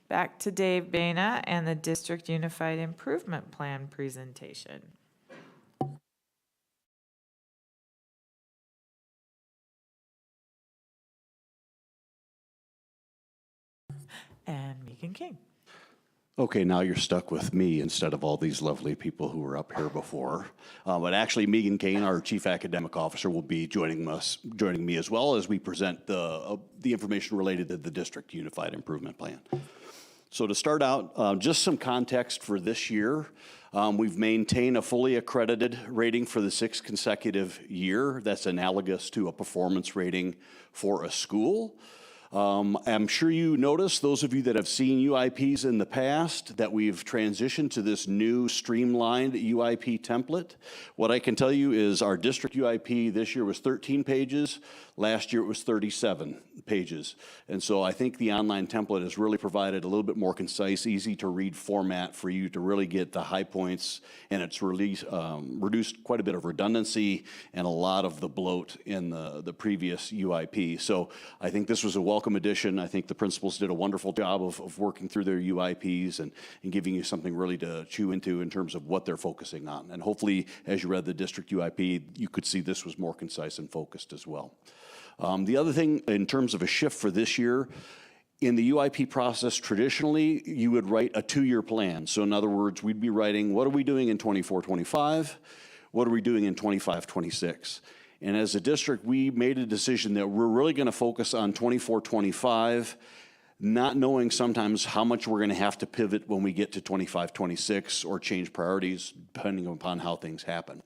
back to Dave Baina and the District Unified Improvement Plan presentation. And Megan King. Okay, now you're stuck with me instead of all these lovely people who were up here before. But actually, Megan Kane, our Chief Academic Officer, will be joining me as well as we present the information related to the District Unified Improvement Plan. So to start out, just some context for this year. We've maintained a fully accredited rating for the 6th consecutive year. That's analogous to a performance rating for a school. I'm sure you noticed, those of you that have seen UIPs in the past, that we've transitioned to this new streamlined UIP template. What I can tell you is our district UIP this year was 13 pages. Last year it was 37 pages. And so I think the online template has really provided a little bit more concise, easy to read format for you to really get the high points, and it's reduced quite a bit of redundancy and a lot of the bloat in the previous UIP. So I think this was a welcome addition. I think the principals did a wonderful job of working through their UIPs and giving you something really to chew into in terms of what they're focusing on. And hopefully, as you read the district UIP, you could see this was more concise and focused as well. The other thing in terms of a shift for this year, in the UIP process, traditionally, you would write a 2-year plan. So in other words, we'd be writing, what are we doing in 24-25? What are we doing in 25-26? And as a district, we made a decision that we're really going to focus on 24-25, not knowing sometimes how much we're going to have to pivot when we get to 25-26 or change priorities depending upon how things happen.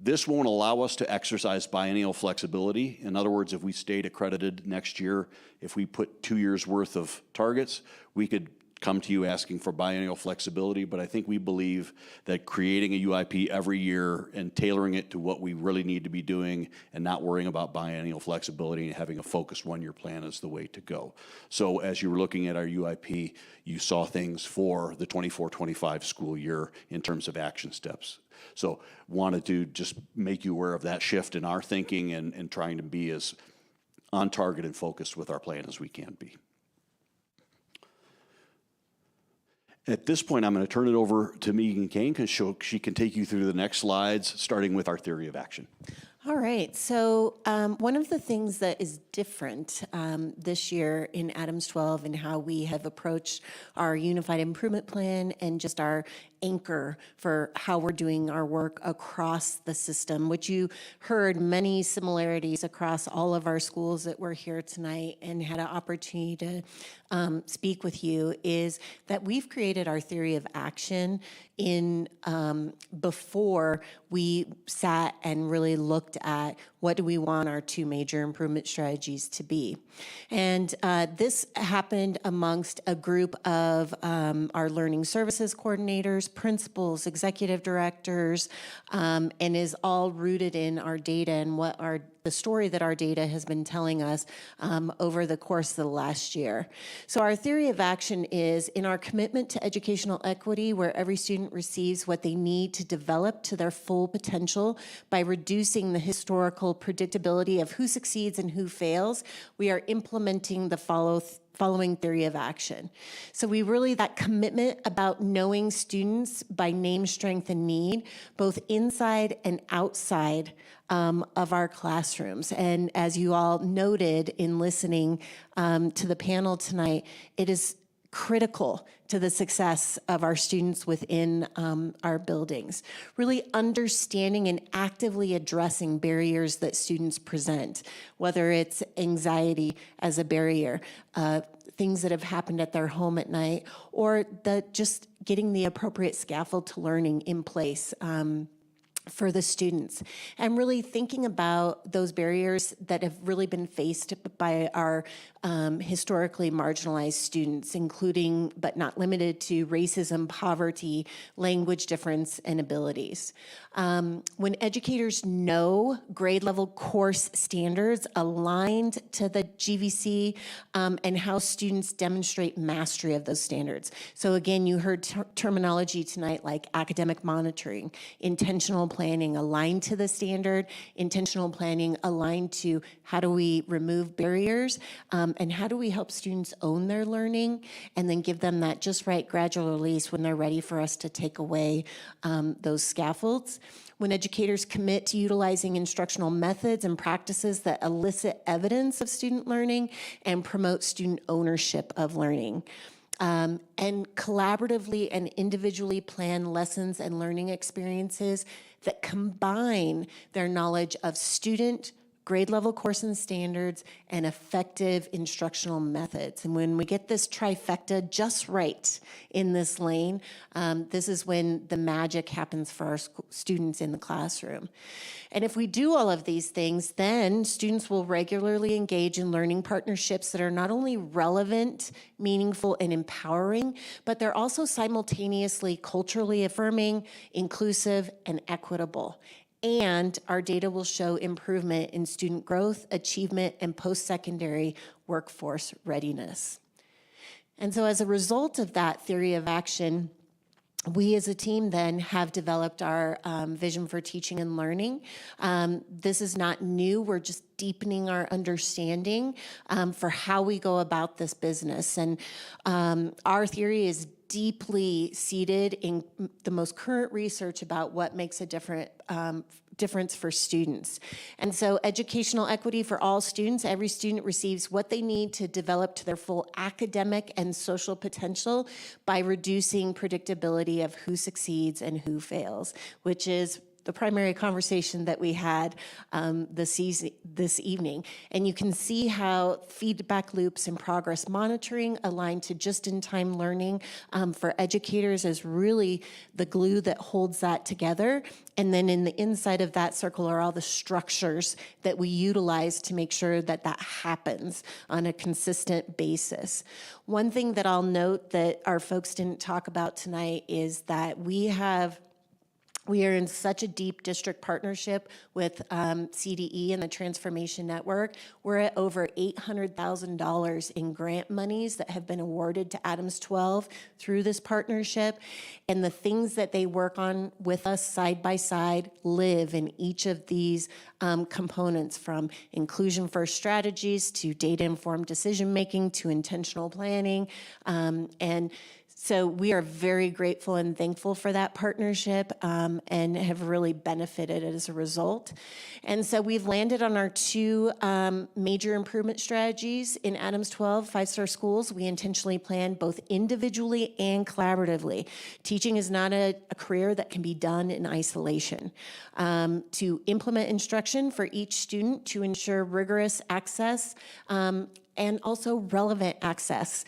This won't allow us to exercise biennial flexibility. In other words, if we stayed accredited next year, if we put 2 years worth of targets, we could come to you asking for biennial flexibility, but I think we believe that creating a UIP every year and tailoring it to what we really need to be doing and not worrying about biennial flexibility and having a focused 1-year plan is the way to go. So as you were looking at our UIP, you saw things for the 24-25 school year in terms of action steps. So wanted to just make you aware of that shift in our thinking and trying to be as on target and focused with our plan as we can be. At this point, I'm going to turn it over to Megan Kane because she can take you through the next slides, starting with our theory of action. All right, so one of the things that is different this year in Adams 12 and how we have approached our Unified Improvement Plan and just our anchor for how we're doing our work across the system, which you heard many similarities across all of our schools that were here tonight and had an opportunity to speak with you, is that we've created our theory of action in before we sat and really looked at what do we want our 2 major improvement strategies to be. And this happened amongst a group of our learning services coordinators, principals, executive directors, and is all rooted in our data and what the story that our data has been telling us over the course of the last year. So our theory of action is in our commitment to educational equity, where every student receives what they need to develop to their full potential by reducing the historical predictability of who succeeds and who fails, we are implementing the following theory of action. So that commitment about knowing students by name, strength, and need, both inside and outside of our classrooms. And as you all noted in listening to the panel tonight, it is critical to the success of our students within our buildings. Really understanding and actively addressing barriers that students present, whether it's anxiety as a barrier, things that have happened at their home at night, or just getting the appropriate scaffold to learning in place for the students, and really thinking about those barriers that have really been faced by our historically marginalized students, including but not limited to racism, poverty, language difference, and abilities. When educators know grade level course standards aligned to the GVC and how students demonstrate mastery of those standards. So again, you heard terminology tonight like academic monitoring, intentional planning aligned to the standard, intentional planning aligned to how do we remove barriers, and how do we help students own their learning and then give them that just right gradual release when they're ready for us to take away those scaffolds. When educators commit to utilizing instructional methods and practices that elicit evidence of student learning and promote student ownership of learning. And collaboratively and individually plan lessons and learning experiences that combine their knowledge of student, grade level course and standards, and effective instructional methods. And when we get this trifecta just right in this lane, this is when the magic happens for our students in the classroom. And if we do all of these things, then students will regularly engage in learning partnerships that are not only relevant, meaningful, and empowering, but they're also simultaneously culturally affirming, inclusive, and equitable. And our data will show improvement in student growth, achievement, and post-secondary workforce readiness. And so as a result of that theory of action, we as a team then have developed our vision for teaching and learning. This is not new. We're just deepening our understanding for how we go about this business. And our theory is deeply seated in the most current research about what makes a difference for students. And so educational equity for all students, every student receives what they need to develop to their full academic and social potential by reducing predictability of who succeeds and who fails, which is the primary conversation that we had this evening. And you can see how feedback loops and progress monitoring align to just-in-time learning for educators is really the glue that holds that together. And then in the inside of that circle are all the structures that we utilize to make sure that that happens on a consistent basis. One thing that I'll note that our folks didn't talk about tonight is that we are in such a deep district partnership with CDE and the Transformation Network. We're at over $800,000 in grant monies that have been awarded to Adams 12 through this partnership. And the things that they work on with us side by side live in each of these components, from inclusion first strategies to data-informed decision-making to intentional planning. And so we are very grateful and thankful for that partnership and have really benefited as a result. And so we've landed on our two major improvement strategies in Adams 12 5-star schools. We intentionally plan both individually and collaboratively. Teaching is not a career that can be done in isolation. To implement instruction for each student to ensure rigorous access and also relevant access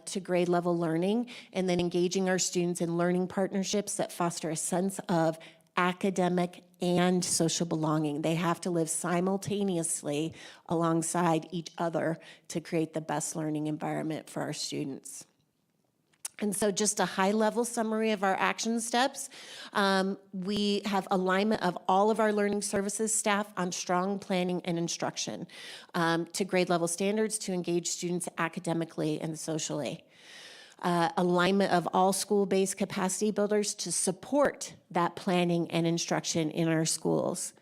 to grade level learning, and then engaging our students in learning partnerships that foster a sense of academic and social belonging. They have to live simultaneously alongside each other to create the best learning environment for our students. And so just a high-level summary of our action steps. We have alignment of all of our learning services staff on strong planning and instruction to grade level standards to engage students academically and socially. Alignment of all school-based capacity builders to support that planning and instruction in our schools.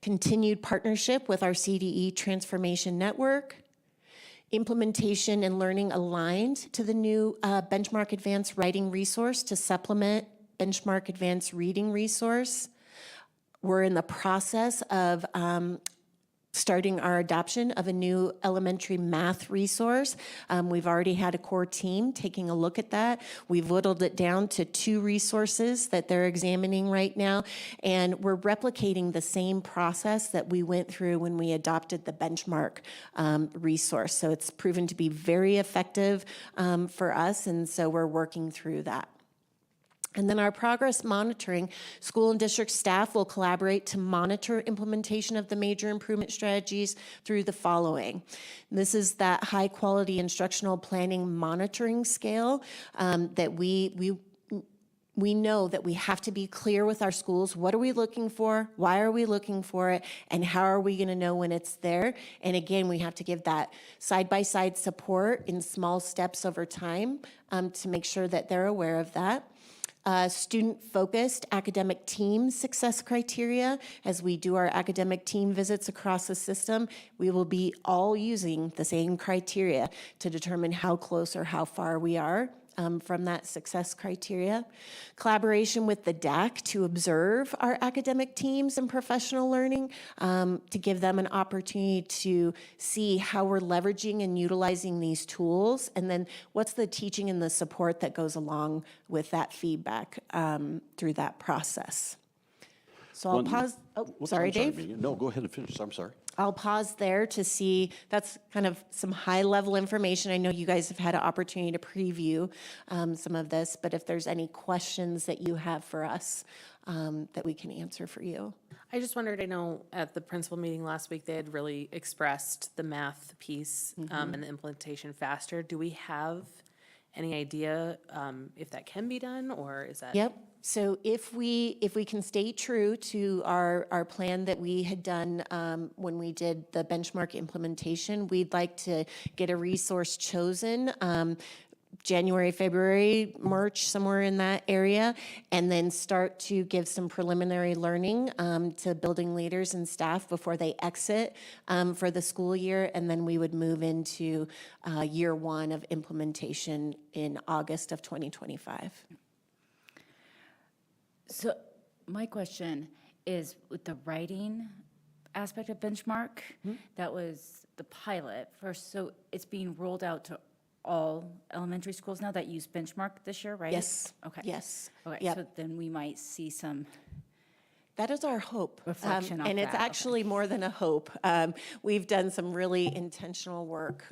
Continued partnership with our CDE Transformation Network. Implementation and learning aligned to the new Benchmark Advanced Writing resource to supplement Benchmark Advanced Reading resource. We're in the process of starting our adoption of a new elementary math resource. We've already had a core team taking a look at that. We've whittled it down to 2 resources that they're examining right now, and we're replicating the same process that we went through when we adopted the benchmark resource. So it's proven to be very effective for us, and so we're working through that. And then our progress monitoring, school and district staff will collaborate to monitor implementation of the major improvement strategies through the following. This is that high quality instructional planning monitoring scale that we know that we have to be clear with our schools. What are we looking for? Why are we looking for it? And how are we gonna know when it's there? And again, we have to give that side-by-side support in small steps over time to make sure that they're aware of that. Student-focused academic team success criteria. As we do our academic team visits across the system, we will be all using the same criteria to determine how close or how far we are from that success criteria. Collaboration with the DAC to observe our academic teams and professional learning, to give them an opportunity to see how we're leveraging and utilizing these tools, and then what's the teaching and the support that goes along with that feedback through that process. So I'll pause, sorry, Dave. Megan. No, go ahead and finish, I'm sorry. I'll pause there to see, that's kind of some high-level information. I know you guys have had an opportunity to preview some of this, but if there's any questions that you have for us that we can answer for you. I just wondered, I know at the principal meeting last week, they had really expressed the math piece and the implementation faster. Do we have any idea if that can be done, or is that? Yep. So if we can stay true to our plan that we had done when we did the benchmark implementation, we'd like to get a resource chosen January, February, March, somewhere in that area, and then start to give some preliminary learning to building leaders and staff before they exit for the school year, and then we would move into year one of implementation in August of 2025. So my question is with the writing aspect of benchmark, that was the pilot first, so it's being rolled out to all elementary schools now that use benchmark this year, right? Yes. Okay. Yes. Okay, Yep. so then we might see some That is our hope. reflection off And it's that, okay. actually more than a hope. We've done some really intentional work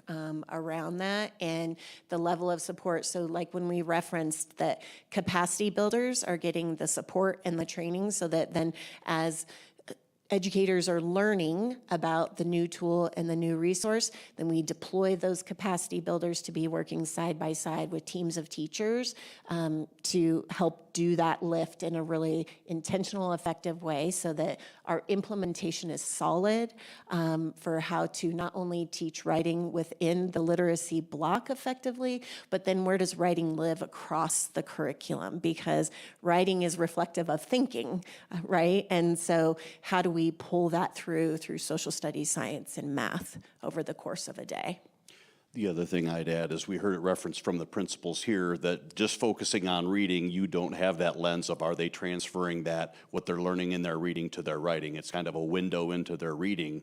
around that and the level of support. So like when we referenced that capacity builders are getting the support and the training so that then as educators are learning about the new tool and the new resource, then we deploy those capacity builders to be working side by side with teams of teachers to help do that lift in a really intentional, effective way so that our implementation is solid for how to not only teach writing within the literacy block effectively, but then where does writing live across the curriculum? Because writing is reflective of thinking, right? And so how do we pull that through social studies, science, and math over the course of a day? The other thing I'd add is we heard it referenced from the principals here that just focusing on reading, you don't have that lens of are they transferring that, what they're learning in their reading to their writing. It's kind of a window into their reading.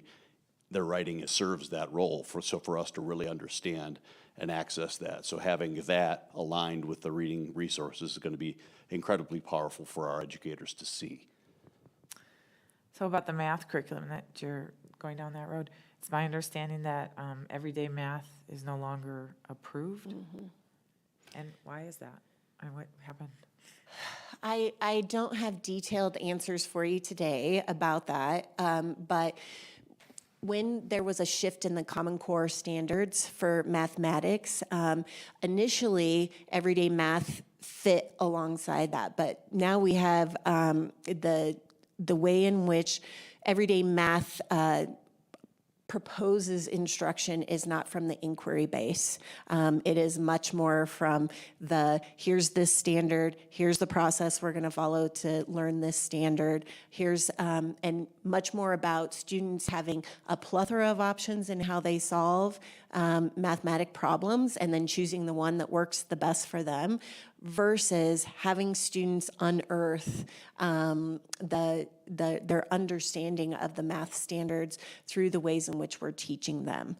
Their writing serves that role for us to really understand and access that. So having that aligned with the reading resources is going to be incredibly powerful for our educators to see. So about the math curriculum that you're going down that road, it's my understanding that everyday math is no longer approved. And why is that? And what happened? I don't have detailed answers for you today about that, but when there was a shift in the Common Core standards for mathematics, initially everyday math fit alongside that, but now we have the way in which everyday math proposes instruction is not from the inquiry base. It is much more from here's this standard, here's the process we're gonna follow to learn this standard, and much more about students having a plethora of options in how they solve mathematic problems and then choosing the one that works the best for them versus having students unearth their understanding of the math standards through the ways in which we're teaching them.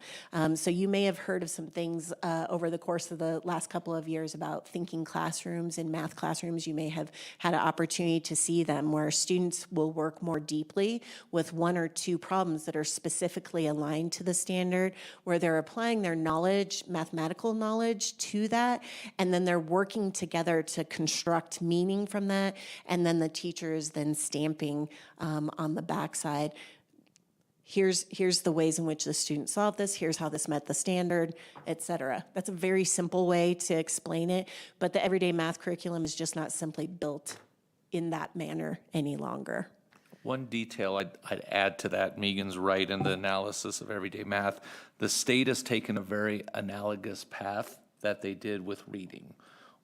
So you may have heard of some things over the course of the last couple of years about thinking classrooms and math classrooms. You may have had an opportunity to see them where students will work more deeply with one or two problems that are specifically aligned to the standard, where they're applying their knowledge, mathematical knowledge to that, and then they're working together to construct meaning from that, and then the teacher is then stamping on the backside, here's the ways in which the student solved this, here's how this met the standard, et cetera. That's a very simple way to explain it, but the everyday math curriculum is just not simply built in that manner any longer. One detail I'd add to that, Megan's right in the analysis of everyday math. The state has taken a very analogous path that they did with reading,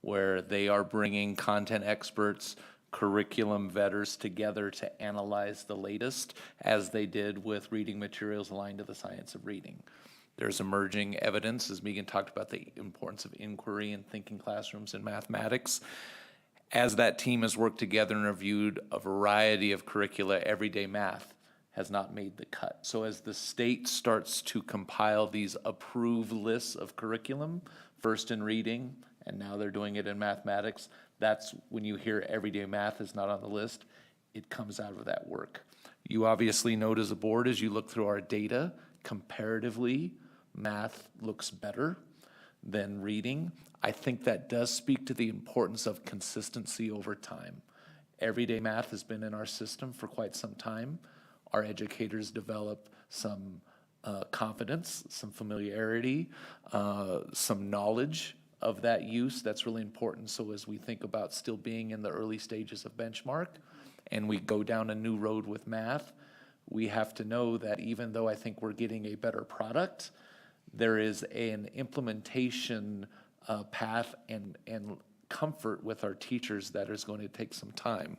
where they are bringing content experts, curriculum vetters together to analyze the latest, as they did with reading materials aligned to the science of reading. There's emerging evidence, as Megan talked about, the importance of inquiry and thinking classrooms in mathematics. As that team has worked together and reviewed a variety of curricula, everyday math has not made the cut. So as the state starts to compile these approved lists of curriculum, first in reading, and now they're doing it in mathematics, that's when you hear everyday math is not on the list. it comes out of that work. You obviously note as a board, as you look through our data, comparatively, math looks better than reading. I think that does speak to the importance of consistency over time. Everyday math has been in our system for quite some time. Our educators develop some confidence, some familiarity, some knowledge of that use. That's really important. So as we think about still being in the early stages of benchmark and we go down a new road with math, we have to know that even though I think we're getting a better product, there is an implementation path and comfort with our teachers that is going to take some time.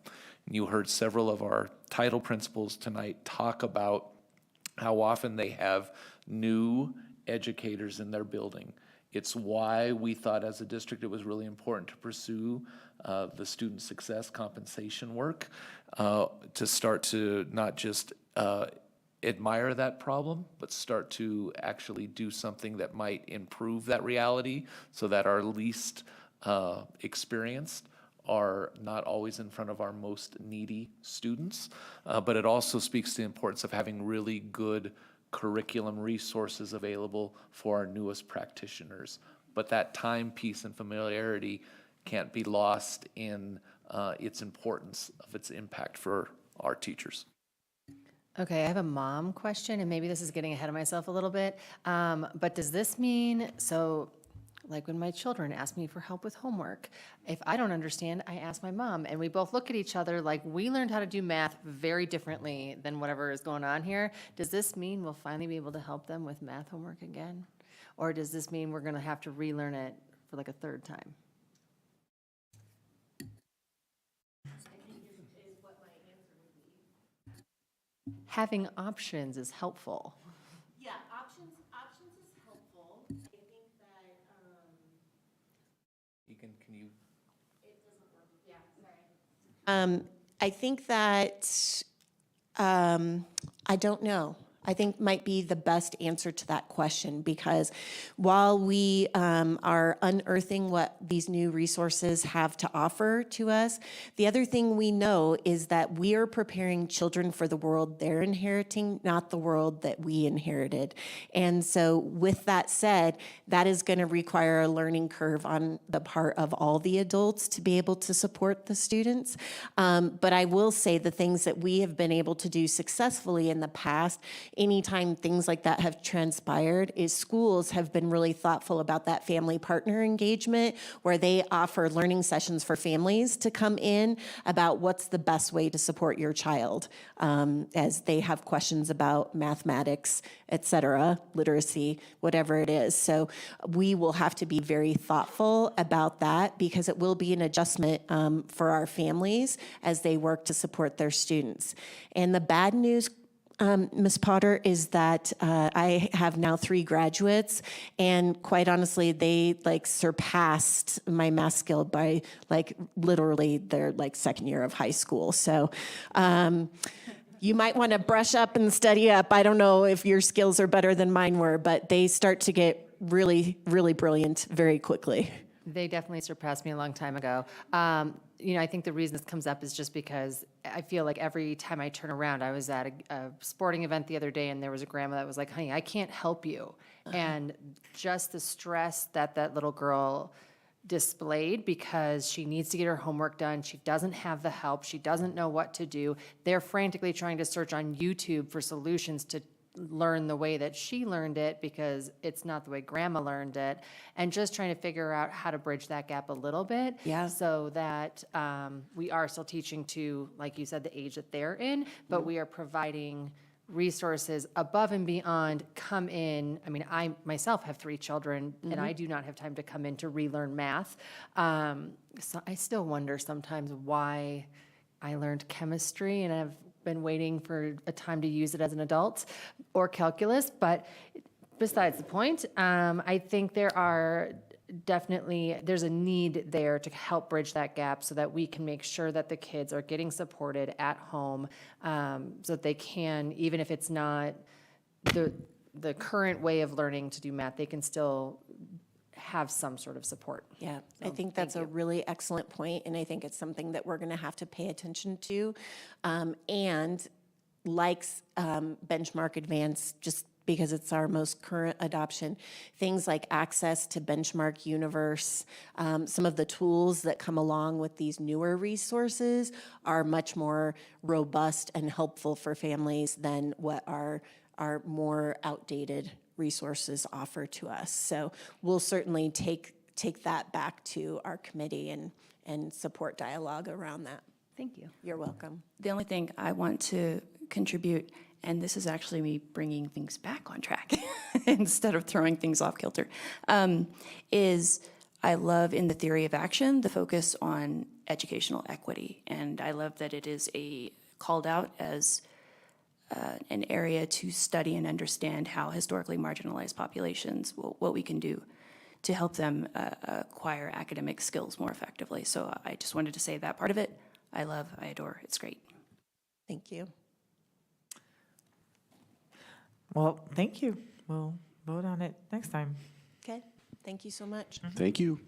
And you heard several of our title principals tonight talk about how often they have new educators in their building. It's why we thought as a district it was really important to pursue the student success compensation work to start to not just admire that problem, but start to actually do something that might improve that reality so that our least experienced are not always in front of our most needy students. But it also speaks to the importance of having really good curriculum resources available for our newest practitioners. But that time piece and familiarity can't be lost in its importance of its impact for our teachers. Okay, I have a mom question, and maybe this is getting ahead of myself a little bit. But does this mean, so like when my children ask me for help with homework, if I don't understand, I ask my mom, and we both look at each other like we learned how to do math very differently than whatever is going on here. Does this mean we'll finally be able to help them with math homework again? Or does this mean we're gonna have to relearn it for like a third time? Having options is helpful. Yeah, options is helpful. I think that, Can you? I think that, I don't know. I think might be the best answer to that question, because while we are unearthing what these new resources have to offer to us, the other thing we know is that we are preparing children for the world they're inheriting, not the world that we inherited. And so with that said, that is going to require a learning curve on the part of all the adults to be able to support the students. But I will say the things that we have been able to do successfully in the past, anytime things like that have transpired, is schools have been really thoughtful about that family partner engagement, where they offer learning sessions for families to come in about what's the best way to support your child as they have questions about mathematics, et cetera, literacy, whatever it is. So we will have to be very thoughtful about that, because it will be an adjustment for our families as they work to support their students. And the bad news, Ms. Potter, is that I have now 3 graduates, and quite honestly, they surpassed my math skill by literally their second year of high school. So you might want to brush up and study up. I don't know if your skills are better than mine were, but they start to get really, really brilliant very quickly. They definitely surpassed me a long time ago. I think the reason this comes up is just because I feel like every time I turn around, I was at a sporting event the other day, and there was a grandma that was like, honey, I can't help you. And just the stress that little girl displayed, because she needs to get her homework done. She doesn't have the help. She doesn't know what to do. They're frantically trying to search on YouTube for solutions to learn the way that she learned it, because it's not the way grandma learned it, and just trying to figure out how to bridge that gap a little bit, so that we are still teaching to, like you said, the age that they're in, but we are providing resources above and beyond. Come in, I mean, I myself have 3 children, and I do not have time to come in to relearn math. So I still wonder sometimes why I learned chemistry, and I've been waiting for a time to use it as an adult, or calculus. But besides the point, I think there's a need there to help bridge that gap, so that we can make sure that the kids are getting supported at home, so that they can, even if it's not the current way of learning to do math, they can still have some sort of support. Yeah, I think that's a really excellent point, and I think it's something that we're going to have to pay attention to. And likes Benchmark Advance, just because it's our most current adoption, things like access to Benchmark Universe, some of the tools that come along with these newer resources are much more robust and helpful for families than what our more outdated resources offer to us. So we'll certainly take that back to our committee and support dialogue around that. Thank you. You're welcome. The only thing I want to contribute, and this is actually me bringing things back on track instead of throwing things off kilter, is I love in the theory of action the focus on educational equity. And I love that it is called out as an area to study and understand how historically marginalized populations, what we can do to help them acquire academic skills more effectively. So I just wanted to say that part of it, I love, I adore, it's great. Thank you. Well, thank you. We'll vote on it next time. Okay, thank you so much. Thank you.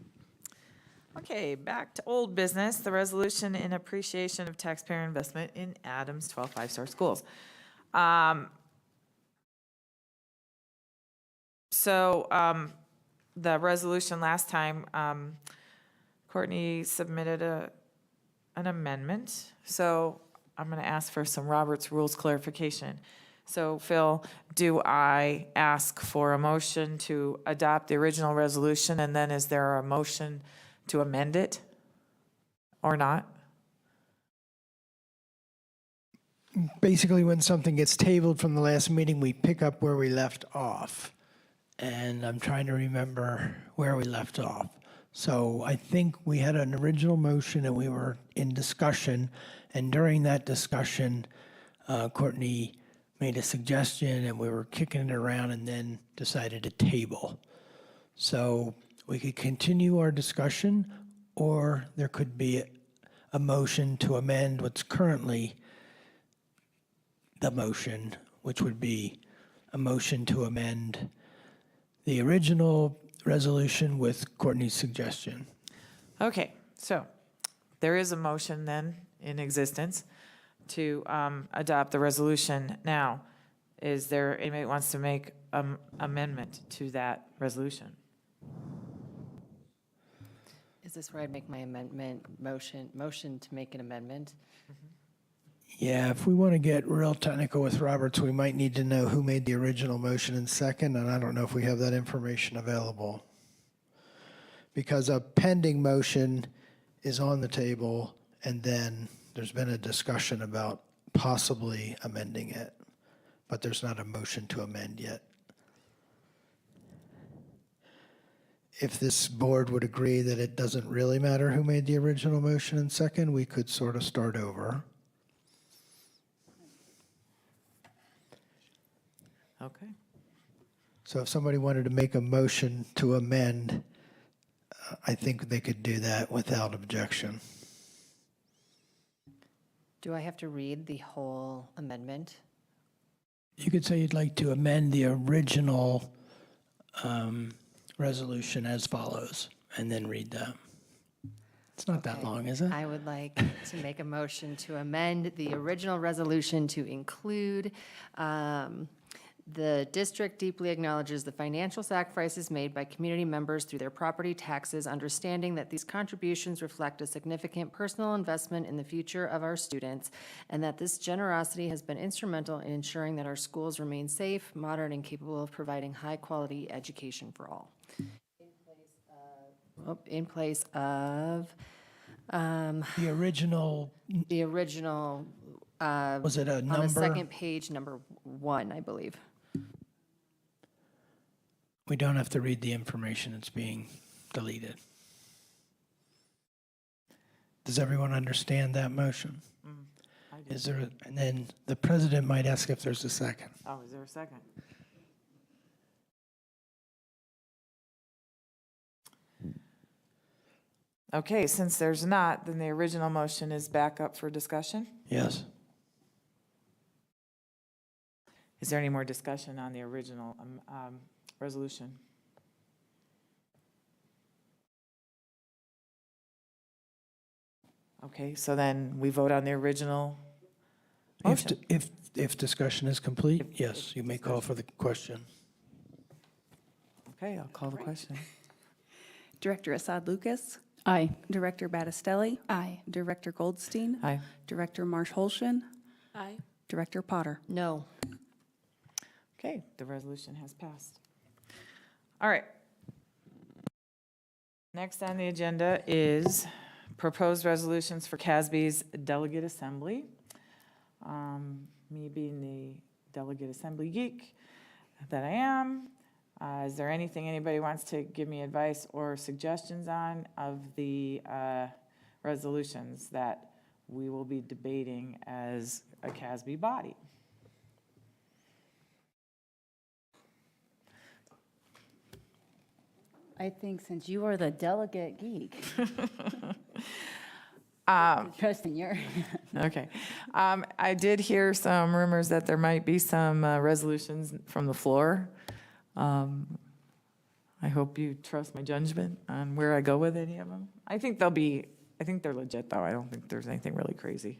Okay, back to old business, the resolution in appreciation of taxpayer investment in Adams 12 five-star schools. The resolution last time, Courtney submitted an amendment. So I'm going to ask for some Robert's Rules clarification. So Phil, do I ask for a motion to adopt the original resolution, and then is there a motion to amend it or not? Basically, when something gets tabled from the last meeting, we pick up where we left off. And I'm trying to remember where we left off. So I think we had an original motion and we were in discussion. And during that discussion, Courtney made a suggestion and we were kicking it around and then decided to table. So we could continue our discussion, or there could be a motion to amend what's currently the motion, which would be a motion to amend the original resolution with Courtney's suggestion. Okay, so there is a motion then in existence to adopt the resolution. Now, is there anybody who wants to make amendment to that resolution? Is this where I'd make my amendment motion to make an amendment? Yeah, if we want to get real technical with Roberts, we might need to know who made the original motion and second, and I don't know if we have that information available. Because a pending motion is on the table, and then there's been a discussion about possibly amending it, but there's not a motion to amend yet. If this board would agree that it doesn't really matter who made the original motion and second, we could sort of start over. Okay. So if somebody wanted to make a motion to amend, I think they could do that without objection. Do I have to read the whole amendment? You could say you'd like to amend the original resolution as follows, and then read that. It's not that long, is it? I would like to make a motion to amend the original resolution to include the district deeply acknowledges the financial sacrifices made by community members through their property taxes, understanding that these contributions reflect a significant personal investment in the future of our students, and that this generosity has been instrumental in ensuring that our schools remain safe, modern, and capable of providing high-quality education for all. In place of the original. Was it a number? On the second page, number 1, I believe. We don't have to read the information that's being deleted. Does everyone understand that motion? I do. Is there, and then the president might ask if there's a second. Oh, is there a second? Okay, since there's not, then the original motion is back up for discussion. Yes. Is there any more discussion on the original resolution? Okay, so then we vote on the original motion. If discussion is complete, yes, you may call for the question. Okay, I'll call the question. Director Assad Lucas. Aye. Director Battistelli. Aye. Director Goldstein. Aye. Director Marsh-Holshin. Aye. Director Potter. No. Okay, the resolution has passed. All right. Next on the agenda is proposed resolutions for CASB's delegate assembly. Me being the delegate assembly geek that I am, is there anything anybody wants to give me advice or suggestions on of the resolutions that we will be debating as a CASB body? I think since you are the delegate geek, trust in your. Okay. I did hear some rumors that there might be some resolutions from the floor. I hope you trust my judgment on where I go with any of them. I think they're legit, though. I don't think there's anything really crazy.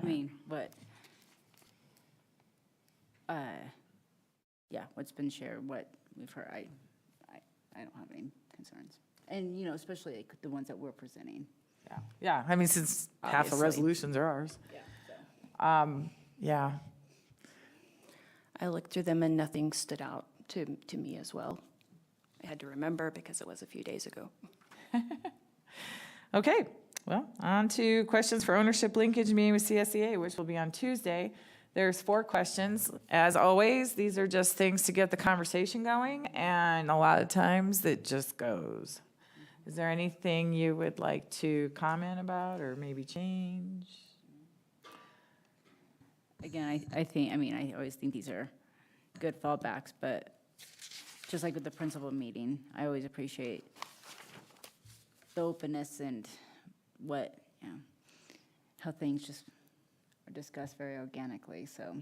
I mean, but, yeah, what's been shared, what we've heard, I don't have any concerns. And, you know, especially like the ones that we're presenting. Yeah, I mean, since half the Obviously. resolutions are ours. Yeah. I looked through them and nothing stood out to me as well. I had to remember because it was a few days ago. Okay, well, on to questions for ownership linkage meeting with CSEA, which will be on Tuesday. There's 4 questions. As always, these are just things to get the conversation going, and a lot of times it just goes. Is there anything you would like to comment about or maybe change? Again, I always think these are good fallbacks, but just like with the principal meeting, I always appreciate the openness and what, you know, how things just are discussed very organically, so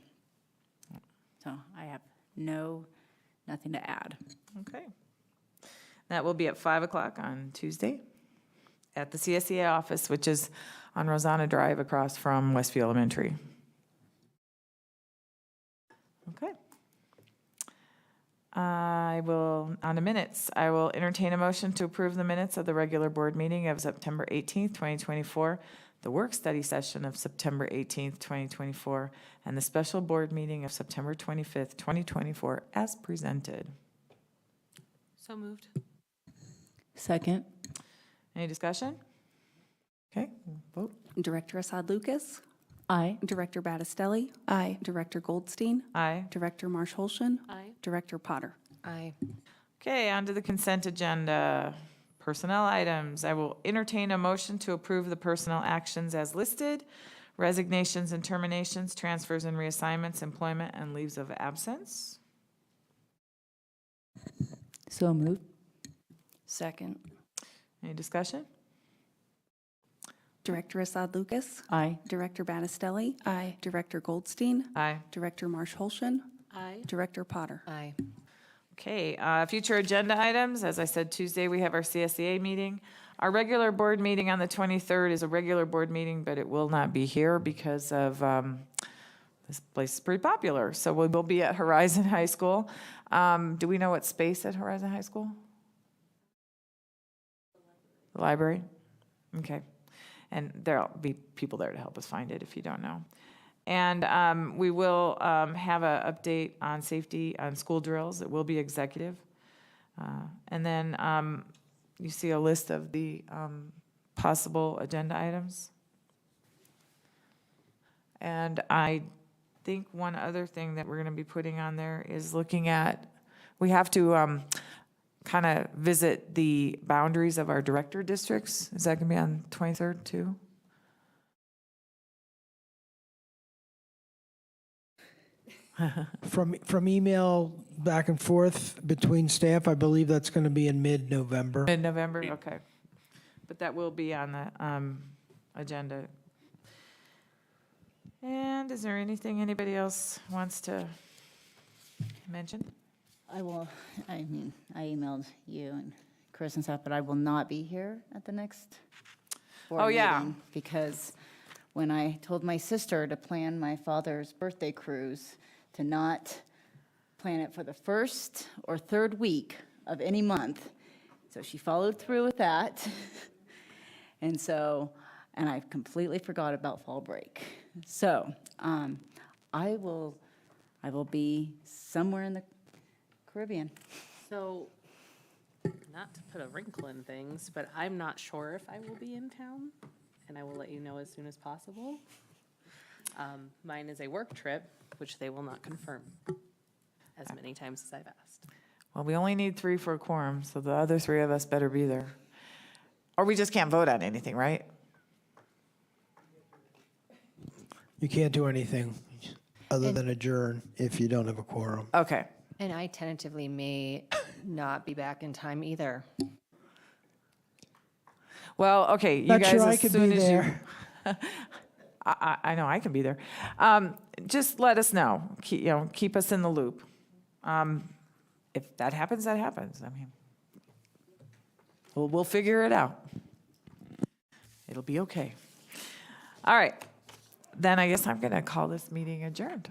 I have nothing to add. Okay. That will be at 5 o'clock on Tuesday at the CSEA office, which is on Rosanna Drive across from Westview Elementary. Okay. On the minutes, I will entertain a motion to approve the minutes of the regular board meeting of September 18th, 2024, the work study session of September 18th, 2024, and the special board meeting of September 25th, 2024, as presented. So moved. Second. Any discussion? Okay, vote. Director Assad Lucas. Aye. Director Battistelli. Aye. Director Goldstein. Aye. Director Marsh-Holshin. Aye. Director Potter. Aye. Okay, on to the consent agenda. Personnel items. I will entertain a motion to approve the personnel actions as listed: resignations and terminations, transfers and reassignments, employment, and leaves of absence. So moved. Second. Any discussion? Director Assad Lucas. Aye. Director Battistelli. Aye. Director Goldstein. Aye. Director Marsh-Holshin. Aye. Director Potter. Aye. Okay, future agenda items. As I said, Tuesday we have our CSEA meeting. Our regular board meeting on the 23rd is a regular board meeting, but it will not be here because of this place is pretty popular. So we will be at Horizon High School. Do we know what space at Horizon High School? The library? Okay. And there'll be people there to help us find it if you don't know. And we will have an update on safety on school drills. It will be executive. And then you see a list of the possible agenda items. And I think one other thing that we're going to be putting on there is looking at, we have to kind of visit the boundaries of our director districts. Is that going to be on 23rd too? From email back and forth between staff, I believe that's going to be in mid-November. Mid-November, okay. But that will be on the agenda. And is there anything anybody else wants to mention? I emailed you and Chris and stuff, but I will not be here at the next board Oh, yeah. meeting because when I told my sister to plan my father's birthday cruise, to not plan it for the first or third week of any month. So she followed through with that. And I completely forgot about fall break. So I will be somewhere in the Caribbean. So, not to put a wrinkle in things, but I'm not sure if I will be in town, and I will let you know as soon as possible. Mine is a work trip, which they will not confirm as many times as I've asked. Well, we only need 3 for a quorum, so the other 3 of us better be there. Or we just can't vote on anything, right? You can't do anything other than adjourn if you don't have a quorum. Okay. And I tentatively may not be back in time either. Well, okay, you Not guys, sure I as could soon be as you. there. I know I can be there. Just let us know. Keep us in the loop. If that happens, that happens. I mean, we'll figure it out. It'll be okay. All right. Then I guess I'm going to call this meeting adjourned.